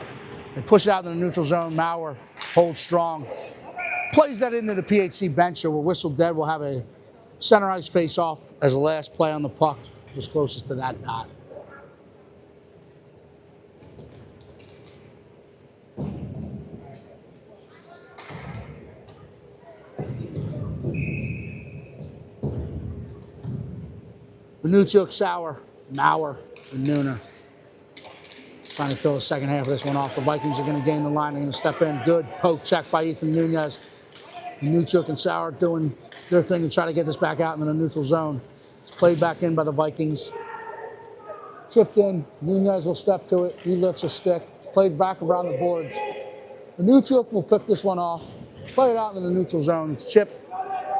They push it out in the neutral zone. Maurer holds strong. Plays that into the PHC bench, so we're whistled dead. We'll have a center ice face-off as the last play on the puck was closest to that dot. Benuchuk, Sauer, Maurer, and Nooner. Trying to kill the second half of this one off. The Vikings are going to gain the line. They're going to step in. Good poke check by Ethan Nunez. Benuchuk and Sauer doing their thing to try to get this back out into the neutral zone. It's played back in by the Vikings. Chipped in. Nunez will step to it. He lifts a stick. It's played back around the boards. Benuchuk will pick this one off. Play it out in the neutral zone. It's chipped.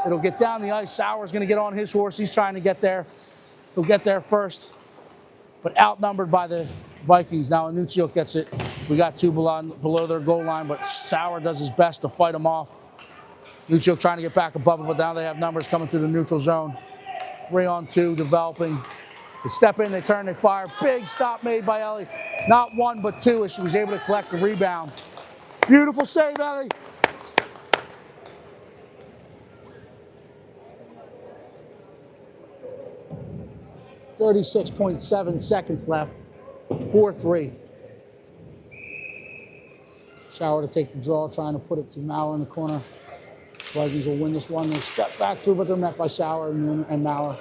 It'll get down the ice. Sauer's going to get on his horse. He's trying to get there. He'll get there first, but outnumbered by the Vikings. Now Anuccio gets it. We got two below their goal line, but Sauer does his best to fight him off. Anuccio trying to get back above it, but now they have numbers coming through the neutral zone. 3-on-2 developing. They step in, they turn, they fire. Big stop made by Ellie. Not one, but two, as she was able to collect the rebound. Beautiful save, Ellie. .7 seconds left. 4-3. Shower to take the draw, trying to put it to Maurer in the corner. Vikings will win this one. They step back through, but they're met by Sauer and Maurer.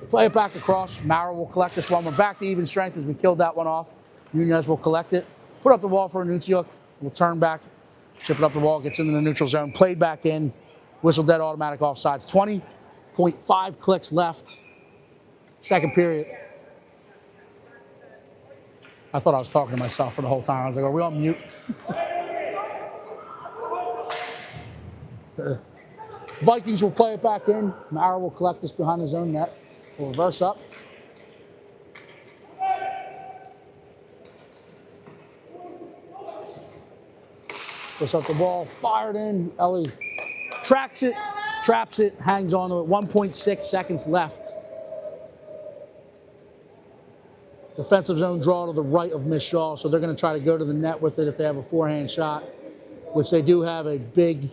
Play it back across. Maurer will collect this one. We're back to even strength as we killed that one off. Nunez will collect it. Put up the wall for Anunciuk. We'll turn back. Chip it up the wall. Gets into the neutral zone. Played back in. Whistle dead automatic offsides. 20.5 clicks left. Second period. I thought I was talking to myself for the whole time. I was like, are we on mute? The Vikings will play it back in. Maurer will collect this behind his own net. We'll reverse up. Push up the ball, fired in. Ellie tracks it, traps it, hangs on to it. 1.6 seconds left. Defensive zone draw to the right of Miss Shaw, so they're going to try to go to the net with it if they have a forehand shot, which they do have a big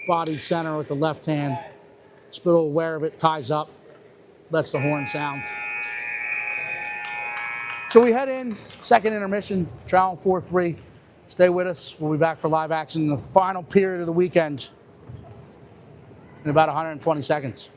bodied center with the left hand. Spittle aware of it, ties up, lets the horn sound. So we head in, second intermission, trailing 4-3. Stay with us. We'll be back for live action in the final period of the weekend in about 120 seconds.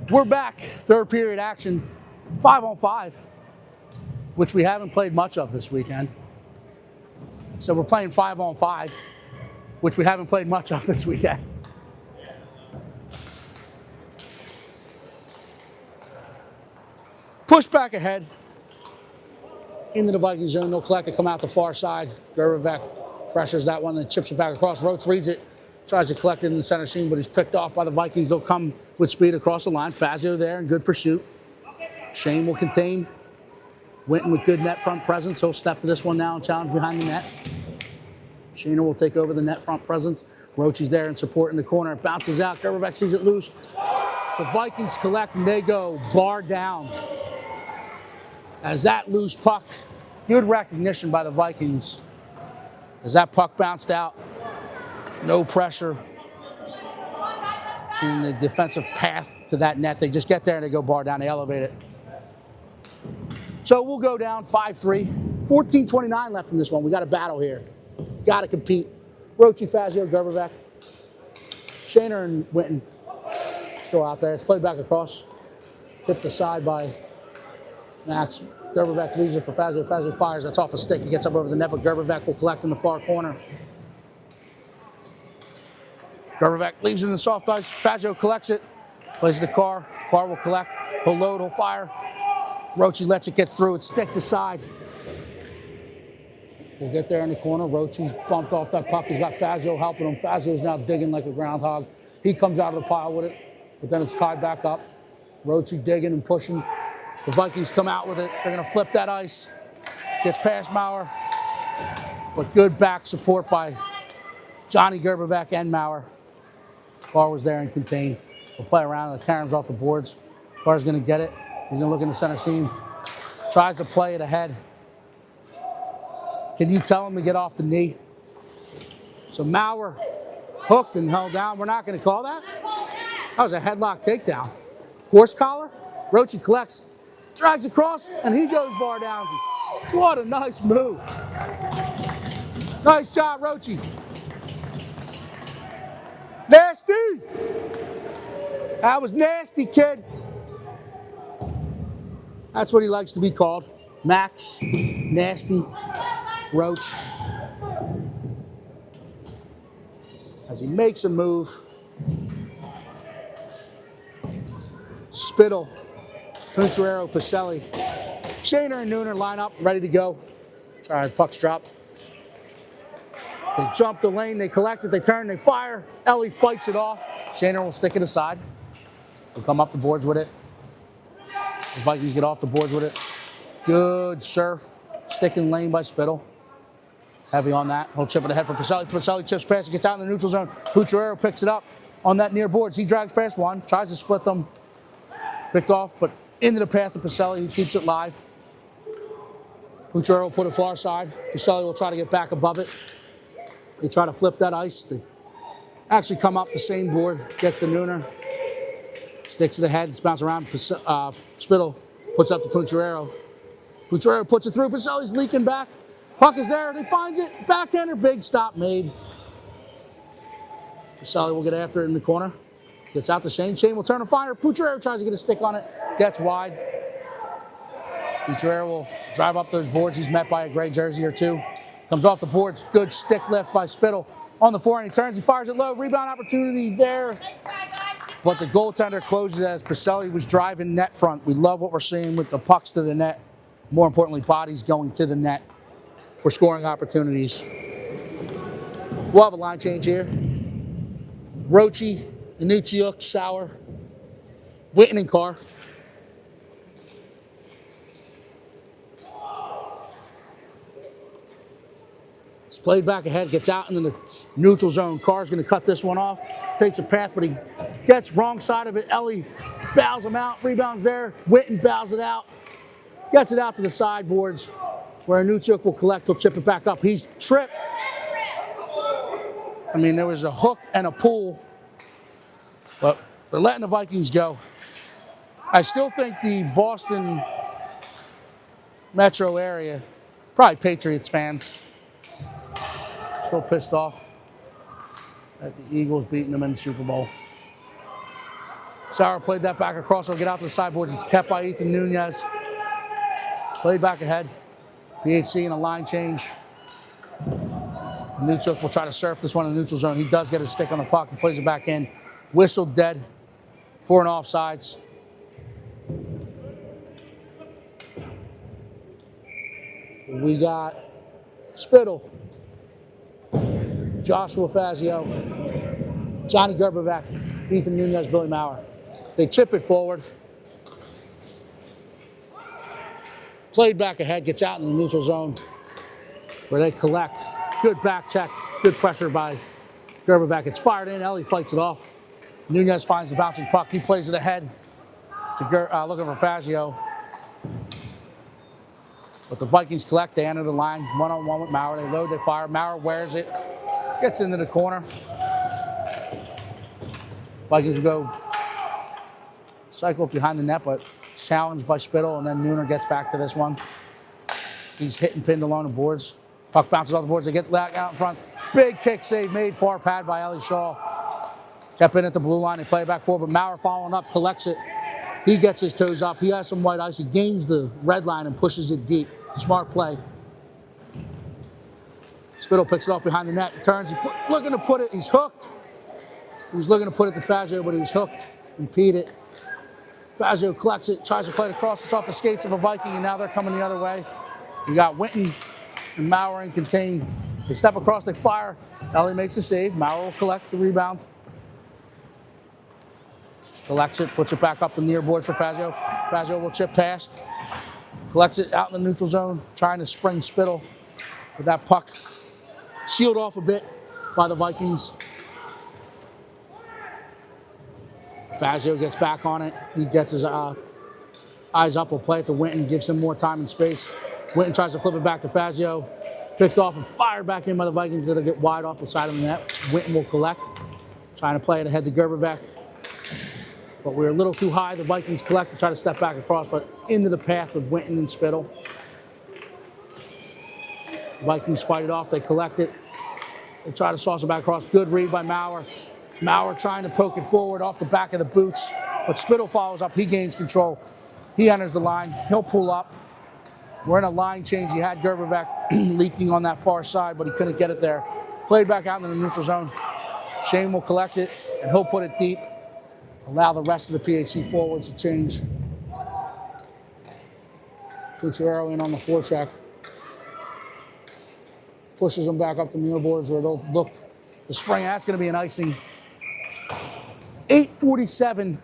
We're back, third period action, 5-on-5, which we haven't played much of this weekend. So we're playing 5-on-5, which we haven't played much of this weekend. Push back ahead into the Viking zone. They'll collect it, come out the far side. Gervivek pressures that one, then chips it back across. Roach reads it, tries to collect it in the center seam, but he's picked off by the Vikings. They'll come with speed across the line. Fazio there in good pursuit. Shane will contain. Winton with good net front presence. He'll step to this one now and challenge behind the net. Shaner will take over the net front presence. Roachy's there in support in the corner. It bounces out. Gervivek sees it loose. The Vikings collect and they go bar down. As that loose puck, good recognition by the Vikings. As that puck bounced out, no pressure in the defensive path to that net. They just get there and they go bar down, they elevate it. So we'll go down 5-3. 14:29 left in this one. We got a battle here. Got to compete. Roachy, Fazio, Gervivek. Shaner and Winton still out there. It's played back across. Tipped aside by Max. Gervivek leaves it for Fazio. Fazio fires. That's off a stick. He gets up over the net, but Gervivek will collect in the far corner. Gervivek leaves in the soft ice. Fazio collects it. Plays the car. Car will collect. He'll load. He'll fire. Roachy lets it get through. It's sticked aside. We'll get there in the corner. Roachy's bumped off that puck. He's got Fazio helping him. Fazio's now digging like a groundhog. He comes out of the pile with it, but then it's tied back up. Roachy digging and pushing. The Vikings come out with it. They're going to flip that ice. Gets past Maurer. But good back support by Johnny Gervivek and Maurer. Carr was there and contained. We'll play around. The Karen's off the boards. Carr's going to get it. He's going to look in the center seam. Tries to play it ahead. Can you tell him to get off the knee? So Maurer hooked and held down. We're not going to call that. That was a headlock takedown. Horse collar. Roachy collects, drags across, and he goes bar down. What a nice move. Nice job, Roachy. Nasty. That was nasty, kid. That's what he likes to be called. Max, Nasty, Roach. As he makes a move, Spittle, Punchuero, Pacelli, Shaner and Nooner line up, ready to go. Try pucks drop. They jump the lane, they collect it, they turn, they fire. Ellie fights it off. Shaner will stick it aside. He'll come up the boards with it. The Vikings get off the boards with it. Good surf. Sticking lane by Spittle. Heavy on that. He'll chip it ahead for Pacelli. Pacelli chips past it, gets out in the neutral zone. Pucciarero picks it up on that near boards. He drags past one, tries to split them. Picked off, but into the path of Pacelli, who keeps it live. Pucciarero will put it far side. Pacelli will try to get back above it. They try to flip that ice. They actually come up the same board, gets the Nooner, sticks it ahead, it's bounced around. Spittle puts up to Pucciarero. Pucciarero puts it through. Pacelli's leaking back. Puck is there. He finds it. Backhander. Big stop made. Pacelli will get after it in the corner. Gets out to Shane. Shane will turn and fire. Pucciarero tries to get a stick on it. Gets wide. Pucciarero will drive up those boards. He's met by a gray jersey or two. Comes off the boards. Good stick lift by Spittle. On the forehand, he turns. He fires it low. Rebound opportunity there. But the goaltender closes as Pacelli was driving net front. We love what we're seeing with the pucks to the net. More importantly, bodies going to the net for scoring opportunities. We'll have a line change here. Roachy, Inutsiuk, Sauer, Witten and Carr. It's played back ahead, gets out into the neutral zone. Carr's going to cut this one off. Takes a path, but he gets wrong side of it. Ellie bows him out. Rebounds there. Witten bows it out. Gets it out to the sideboards where Inutsiuk will collect. He'll chip it back up. He's tripped. I mean, there was a hook and a pull, but they're letting the Vikings go. I still think the Boston metro area, probably Patriots fans, still pissed off at the Eagles beating them in the Super Bowl. Sauer played that back across. He'll get out to the sideboards. It's kept by Ethan Nunez. Played back ahead. PHC in a line change. Inutsiuk will try to surf this one in the neutral zone. He does get a stick on the puck. He plays it back in. Whistled dead. 4 and offsides. We got Spittle, Joshua Fazio, Johnny Gerbervac, Ethan Nunez, Billy Maurer. They chip it forward. Played back ahead, gets out in the neutral zone where they collect. Good back check, good pressure by Gerbervac. It's fired in, Ellie fights it off. Nunez finds the bouncing puck. He plays it ahead to looking for Fazio. But the Vikings collect, they enter the line, one-on-one with Maurer. They load, they fire. Maurer wears it, gets into the corner. Vikings will go cycle up behind the net, but challenged by Spittle, and then Nooner gets back to this one. He's hit and pinned along the boards. Puck bounces off the boards. They get back out in front. Big kick save made, far pad by Ellie Shaw. Kept in at the blue line. They play it back forward, but Maurer following up, collects it. He gets his toes up. He has some white ice. He gains the red line and pushes it deep. Smart play. Spittle picks it off behind the net. He turns. Looking to put it. He's hooked. He was looking to put it to Fazio, but he was hooked. Impeded. Fazio collects it, tries to play it across. It's off the skates of a Viking, and now they're coming the other way. You got Witten and Maurer in contain. They step across, they fire. Ellie makes a save. Maurer will collect the rebound. Collects it, puts it back up the near boards for Fazio. Fazio will chip past. Collects it out in the neutral zone, trying to spring Spittle. But that puck sealed off a bit by the Vikings. Fazio gets back on it. He gets his eyes up. Will play it to Witten, gives him more time and space. Witten tries to flip it back to Fazio. Picked off and fired back in by the Vikings. That'll get wide off the side of the net. Witten will collect. Trying to play it ahead to Gerbervac. But we're a little too high. The Vikings collect to try to step back across, but into the path of Witten and Spittle. Vikings fight it off. They collect it. They try to sauce it back across. Good read by Maurer. Maurer trying to poke it forward off the back of the boots, but Spittle follows up. He gains control. He enters the line. He'll pull up. We're in a line change. He had Gerbervec leaking on that far side, but he couldn't get it there. Played back out into the neutral zone. Shane will collect it, and he'll put it deep. Allow the rest of the PHC forwards to change. Puts Euro in on the forecheck. Pushes them back up the near boards where they'll look. The spring, that's going to be an icing. 8:47.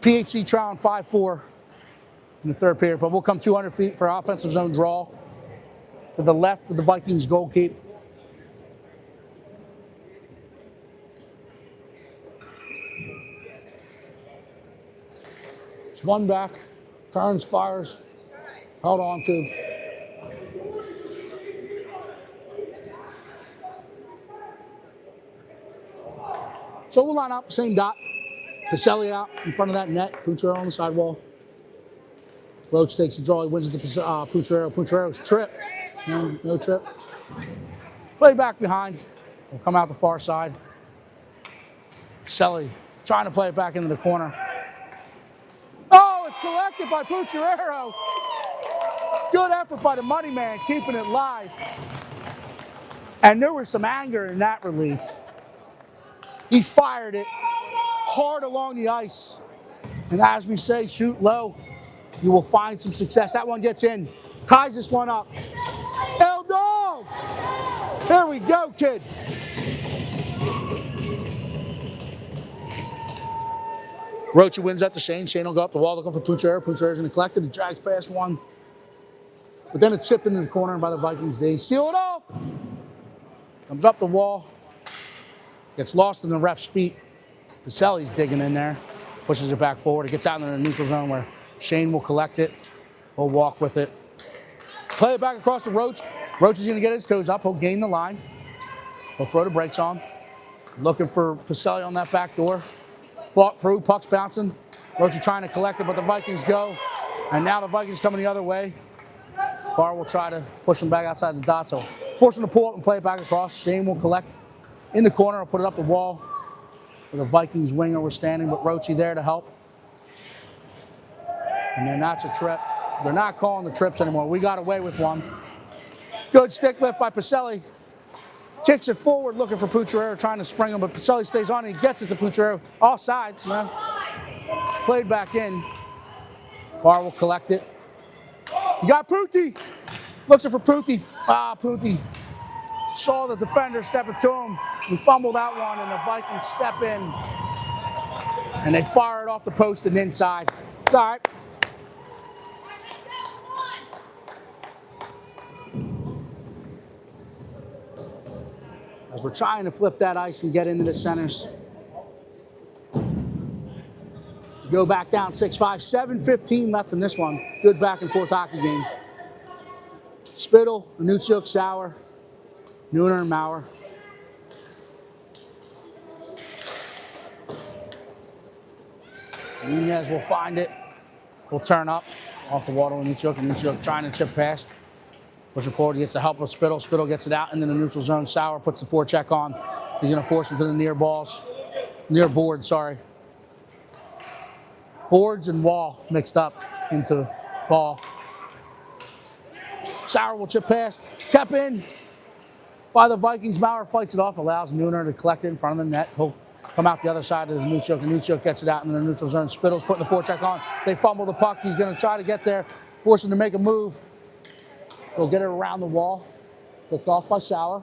PHC trailing 5-4 in the third period, but we'll come 200 feet for offensive zone draw to the left of the Vikings goal keep. It's one back, turns, fires, held on to. So we'll line up, same dot. Pacelli out in front of that net. Pucciarello on the sidewall. Roach takes the draw. He wins it to Pucciarello. Pucciarello's tripped. No trip. Play back behind. We'll come out the far side. Pacelli trying to play it back into the corner. Oh, it's collected by Pucciarello. Good effort by the money man, keeping it live. And there was some anger in that release. He fired it hard along the ice. And as we say, shoot low, you will find some success. That one gets in, ties this one up. El Dog! There we go, kid. Rocha wins that to Shane. Shane will go up the wall looking for Pucciarello. Pucciarello's going to collect it. He drags past one. But then it's chipped into the corner by the Vikings D. Seal it off. Comes up the wall. Gets lost in the ref's feet. Pacelli's digging in there, pushes it back forward. It gets out into the neutral zone where Shane will collect it. He'll walk with it. Play it back across to Roach. Roach is going to get his toes up. He'll gain the line. He'll throw the brakes on. Looking for Pacelli on that back door. Fought through, puck's bouncing. Roach is trying to collect it, but the Vikings go. And now the Vikings coming the other way. Barr will try to push him back outside the dot, so force him to pull up and play it back across. Shane will collect in the corner. I'll put it up the wall. The Vikings winger was standing with Roachy there to help. And then that's a trip. They're not calling the trips anymore. We got away with one. Good stick lift by Pacelli. Kicks it forward looking for Pucciarello, trying to spring him, but Pacelli stays on and he gets it to Pucciarello. Off sides, you know. Played back in. Barr will collect it. You got Putti. Looks for Putti. Putti saw the defender stepping to him. He fumbled that one, and the Vikings step in. And they fire it off the post and inside. It's all right. As we're trying to flip that ice and get into the centers. Go back down 6-5, 7:15 left in this one. Good back and forth hockey game. Spittle, Anuchuk, Sauer, Nooner, and Maurer. Nunez will find it. Will turn up off the water with Anuchuk. Anuchuk trying to chip past. Pushing forward, he gets the help of Spittle. Spittle gets it out into the neutral zone. Sauer puts the forecheck on. He's going to force him to the near board, sorry. Boards and wall mixed up into ball. Sauer will chip past. It's kept in by the Vikings. Maurer fights it off, allows Nooner to collect it in front of the net. He'll come out the other side of Anuchuk. Anuchuk gets it out in the neutral zone. Spittle's putting the forecheck on. They fumble the puck. He's going to try to get there, force him to make a move. He'll get it around the wall. Picked off by Sauer.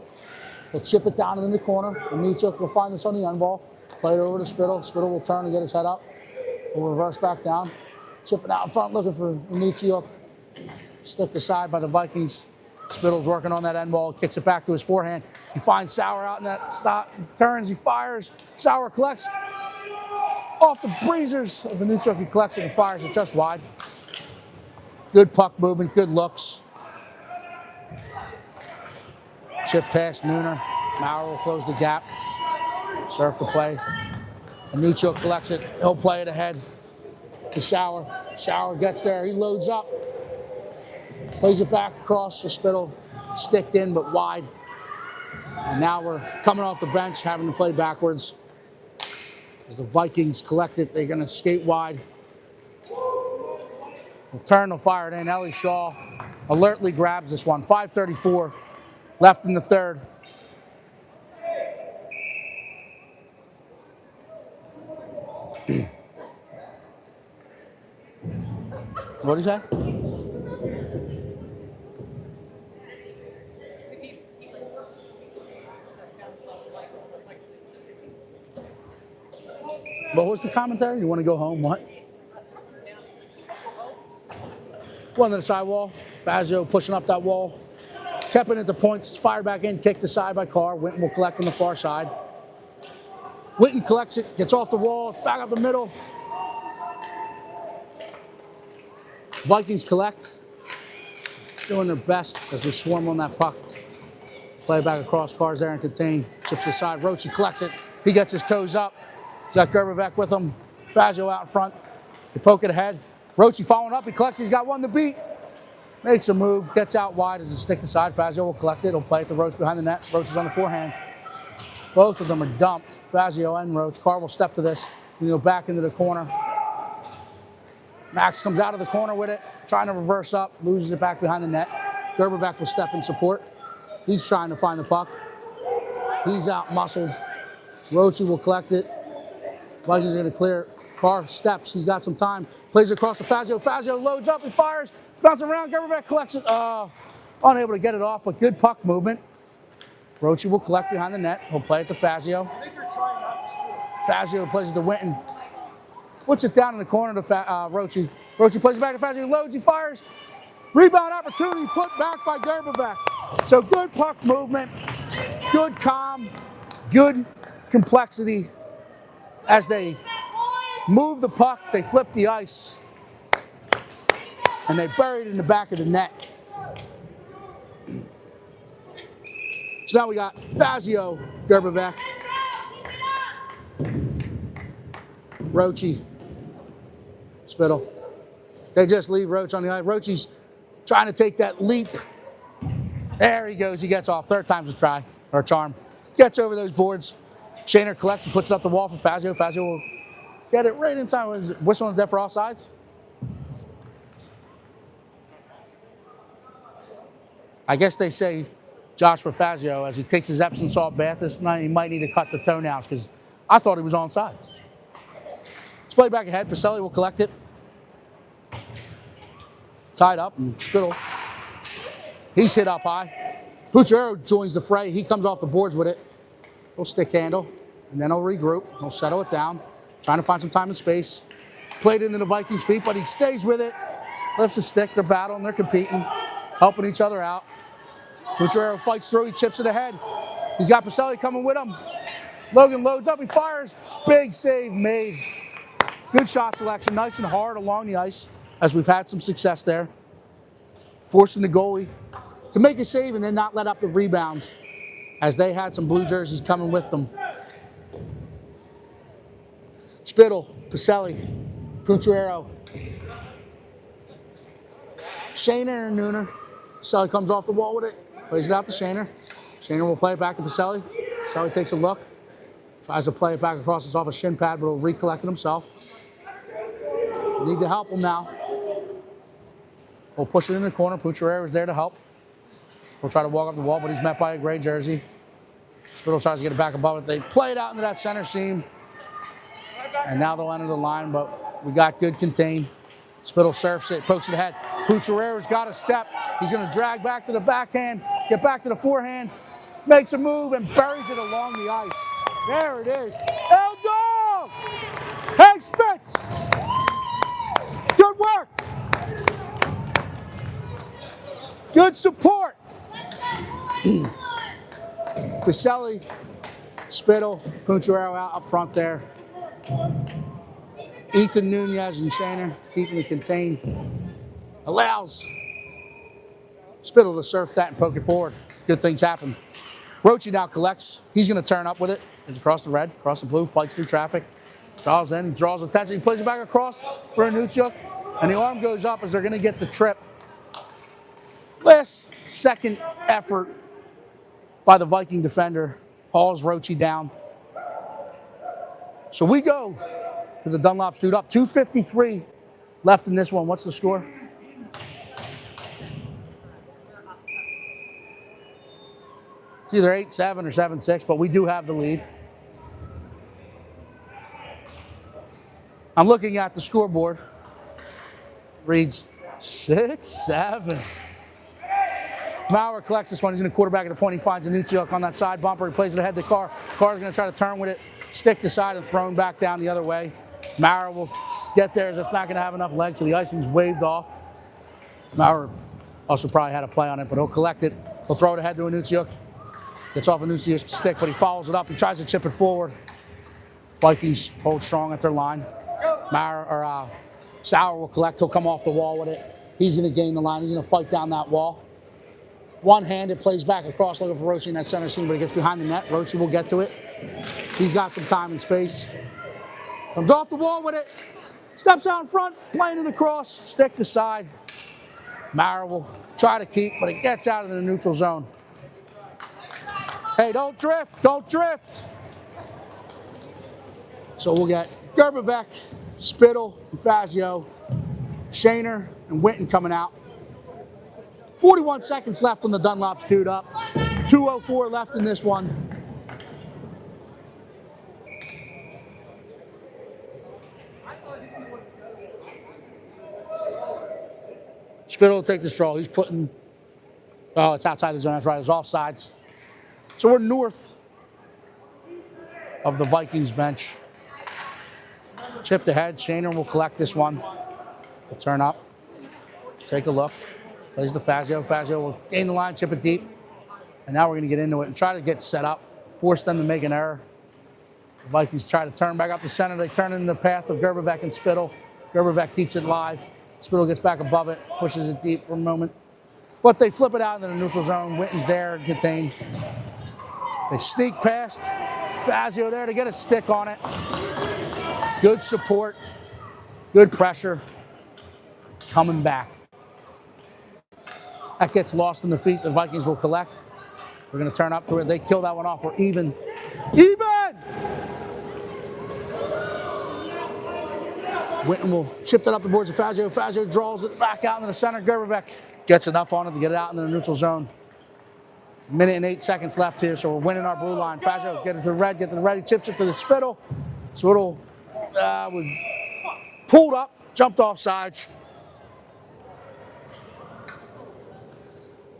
He'll chip it down in the corner. Anuchuk will find this on the end ball. Play it over to Spittle. Spittle will turn and get his head up. He'll reverse back down. Chip it out in front, looking for Anuchuk. Sticked aside by the Vikings. Spittle's working on that end ball. Kicks it back to his forehand. He finds Sauer out in that stop. He turns, he fires. Sauer collects. Off the breezers of Anuchuk, he collects it and fires it just wide. Good puck movement, good looks. Chip past Nooner. Maurer will close the gap. Surf the play. Anuchuk collects it. He'll play it ahead to Sauer. Sauer gets there. He loads up. Plays it back across for Spittle. Sticked in, but wide. And now we're coming off the bench, having to play backwards. As the Vikings collect it, they're going to skate wide. We'll turn, they'll fire it in. Ellie Shaw alertly grabs this one. 5:34 left in the third. What did he say? What was the commentary? You want to go home? What? One to the sidewall. Fazio pushing up that wall. Kept it at the points. Fired back in. Kicked aside by Carr. Winton will collect on the far side. Winton collects it. Gets off the wall. Back up the middle. Vikings collect. Doing their best as we swarm on that puck. Play back across. Carr's there and contain. Chips aside. Roche collects it. He gets his toes up. He's got Gerbevec with him. Fazio out in front. They poke it ahead. Roche following up. He collects. He's got one to beat. Makes a move. Gets out wide as a stick to side. Fazio will collect it. He'll play it to Roche behind the net. Roche is on the forehand. Both of them are dumped. Fazio and Roche. Carr will step to this. He'll go back into the corner. Max comes out of the corner with it. Trying to reverse up. Loses it back behind the net. Gerbevec will step in support. He's trying to find the puck. He's out muscled. Roche will collect it. Vikings are going to clear. Carr steps. He's got some time. Plays it across to Fazio. Fazio loads up. He fires. It's bouncing around. Gerbevec collects it. Unable to get it off, but good puck movement. Roche will collect behind the net. He'll play it to Fazio. Fazio plays it to Winton. Puts it down in the corner to Roche. Roche plays it back to Fazio. Loads. He fires. Rebound opportunity put back by Gerbevec. So good puck movement. Good calm. Good complexity. As they move the puck, they flip the ice, and they bury it in the back of the net. So now we got Fazio, Gerbevec, Roche, Spittle. They just leave Roche on the ice. Roche's trying to take that leap. There he goes. He gets off. Third time's a try, or a charm. Gets over those boards. Shaner collects and puts it up the wall for Fazio. Fazio will get it right inside. Whistle on the deck for all sides. I guess they say Joshua Fazio, as he takes his Epsom salt bath this night, he might need to cut the toenails because I thought he was on sides. Let's play back ahead. Pacelli will collect it. Tied up and Spittle. He's hit up high. Pucciero joins the fray. He comes off the boards with it. He'll stick handle, and then he'll regroup. He'll settle it down, trying to find some time and space. Played into the Vikings' feet, but he stays with it. Lifts a stick. They're battling. They're competing, helping each other out. Pucciero fights through. He chips it ahead. He's got Pacelli coming with him. Logan loads up. He fires. Big save made. Good shot selection. Nice and hard along the ice, as we've had some success there. Forcing the goalie to make a save and then not let up the rebound, as they had some blue jerseys coming with them. Spittle, Pacelli, Pucciero, Shaner and Nooner. Pacelli comes off the wall with it, plays it out to Shaner. Shaner will play it back to Pacelli. Pacelli takes a look, tries to play it back across. It's off a shin pad, but he'll recollect it himself. Need to help him now. We'll push it in the corner. Pucciero is there to help. We'll try to walk up the wall, but he's met by a gray jersey. Spittle tries to get it back above it. They play it out into that center seam. And now they'll enter the line, but we got good contain. Spittle surfs it, pokes it ahead. Pucciero's got a step. He's going to drag back to the backhand, get back to the forehand, makes a move, and buries it along the ice. There it is. El Dog! Hey, Spitz! Good work! Good support. Pacelli, Spittle, Pucciero out up front there. Ethan Nunez and Shaner keeping it contained. Allows Spittle to surf that and poke it forward. Good things happen. Roche now collects. He's going to turn up with it. It's across the red, across the blue, fights through traffic. Draws in, he draws attention. He plays it back across for a Nuchuk. And the arm goes up as they're going to get the trip. Last second effort by the Viking defender hauls Roche down. So we go to the Dunlop Dude up. 2:53 left in this one. What's the score? It's either 8-7 or 7-6, but we do have the lead. I'm looking at the scoreboard. Reads 6-7. Maurer collects this one. He's going to quarterback at the point. He finds a Nuziuk on that side bumper. He plays it ahead to Carr. Carr's going to try to turn with it, stick the side, and thrown back down the other way. Maurer will get there as it's not going to have enough legs, so the icing's waved off. Maurer also probably had a play on it, but he'll collect it. He'll throw it ahead to a Nuziuk. Gets off a Nuziuk's stick, but he follows it up. He tries to chip it forward. Vikings hold strong at their line. Sauer will collect. He'll come off the wall with it. He's going to gain the line. He's going to fight down that wall. One-handed, plays back across looking for Roche in that center seam, but he gets behind the net. Roche will get to it. He's got some time and space. Comes off the wall with it. Steps out in front, playing it across. Stick to side. Maurer will try to keep, but it gets out of the neutral zone. Hey, don't drift. Don't drift. So we'll get Gerbevek, Spittle, and Fazio, Shaner, and Winton coming out. 41 seconds left on the Dunlop's dude up. 2:04 left in this one. Spittle will take the straw. He's putting, oh, it's outside the zone. That's right. It's offsides. So we're north of the Vikings bench. Chipped ahead. Shaner will collect this one. We'll turn up. Take a look. Plays to Fazio. Fazio will gain the line, chip it deep. And now we're going to get into it and try to get set up. Force them to make an error. The Vikings try to turn back up the center. They turn in the path of Gerbevek and Spittle. Gerbevek keeps it live. Spittle gets back above it, pushes it deep for a moment. But they flip it out into the neutral zone. Winton's there, contained. They sneak past. Fazio there to get a stick on it. Good support. Good pressure. Coming back. That gets lost in the feet. The Vikings will collect. We're going to turn up to it. They kill that one off. We're even. Even! Winton will chip that up the boards of Fazio. Fazio draws it back out into the center. Gerbevek gets enough on it to get it out into the neutral zone. Minute and 8 seconds left here, so we're winning our blue line. Fazio, get it to the red, get to the red. He chips it to the Spittle. Spittle pulled up, jumped off sides.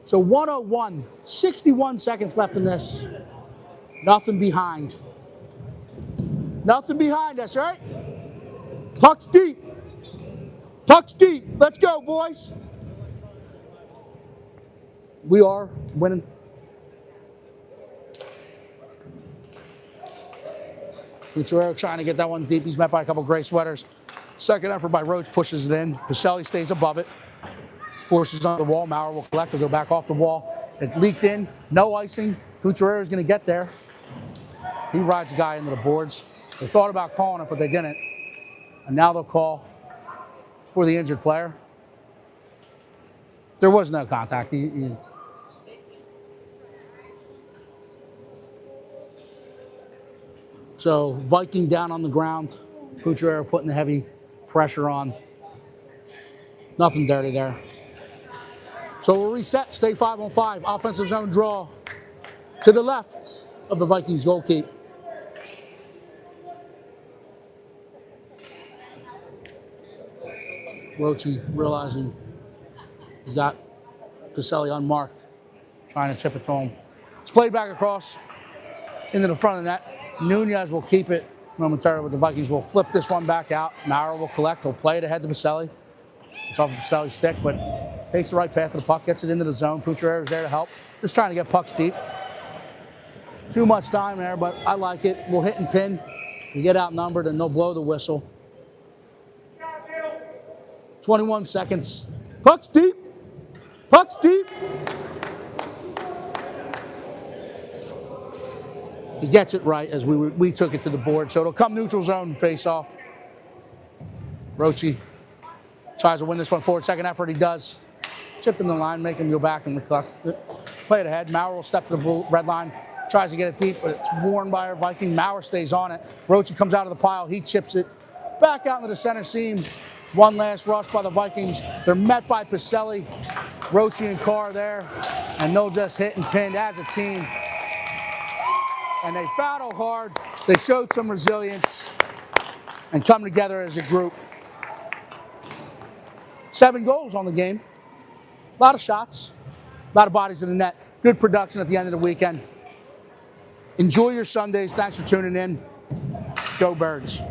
So 1:01, 61 seconds left in this. Nothing behind. Nothing behind us, right? Puck's deep. Puck's deep. Let's go, boys. We are winning. Cucurero trying to get that one deep. He's met by a couple gray sweaters. Second effort by Roach pushes it in. Pacelli stays above it. Forces on the wall. Maurer will collect. He'll go back off the wall. It leaked in. No icing. Cucurero is going to get there. He rides the guy into the boards. They thought about calling it, but they didn't. And now they'll call for the injured player. There was no contact. So Viking down on the ground. Cucurero putting the heavy pressure on. Nothing dirty there. So we'll reset, stay 5-on-5. Offensive zone draw to the left of the Vikings goal keep. Roche realizing he's got Pacelli unmarked, trying to chip it to him. It's played back across into the front of the net. Nunez will keep it momentarily, but the Vikings will flip this one back out. Maurer will collect. He'll play it ahead to Pacelli. It's off of Pacelli's stick, but takes the right path to the puck, gets it into the zone. Cucurero is there to help. Just trying to get pucks deep. Too much time there, but I like it. We'll hit and pin. We get outnumbered, and they'll blow the whistle. 21 seconds. Puck's deep. Puck's deep. He gets it right as we took it to the board. So it'll come neutral zone face off. Roche tries to win this one forward. Second effort, he does. Chipped in the line, make him go back and play it ahead. Maurer will step to the red line. Tries to get it deep, but it's worn by our Viking. Maurer stays on it. Roche comes out of the pile. He chips it back out into the center seam. One last rush by the Vikings. They're met by Pacelli, Roche and Carr there, and they'll just hit and pin as a team. and they battle hard. They showed some resilience and come together as a group. 7 goals on the game. A lot of shots, a lot of bodies in the net. Good production at the end of the weekend. Enjoy your Sundays. Thanks for tuning in. Go Birds.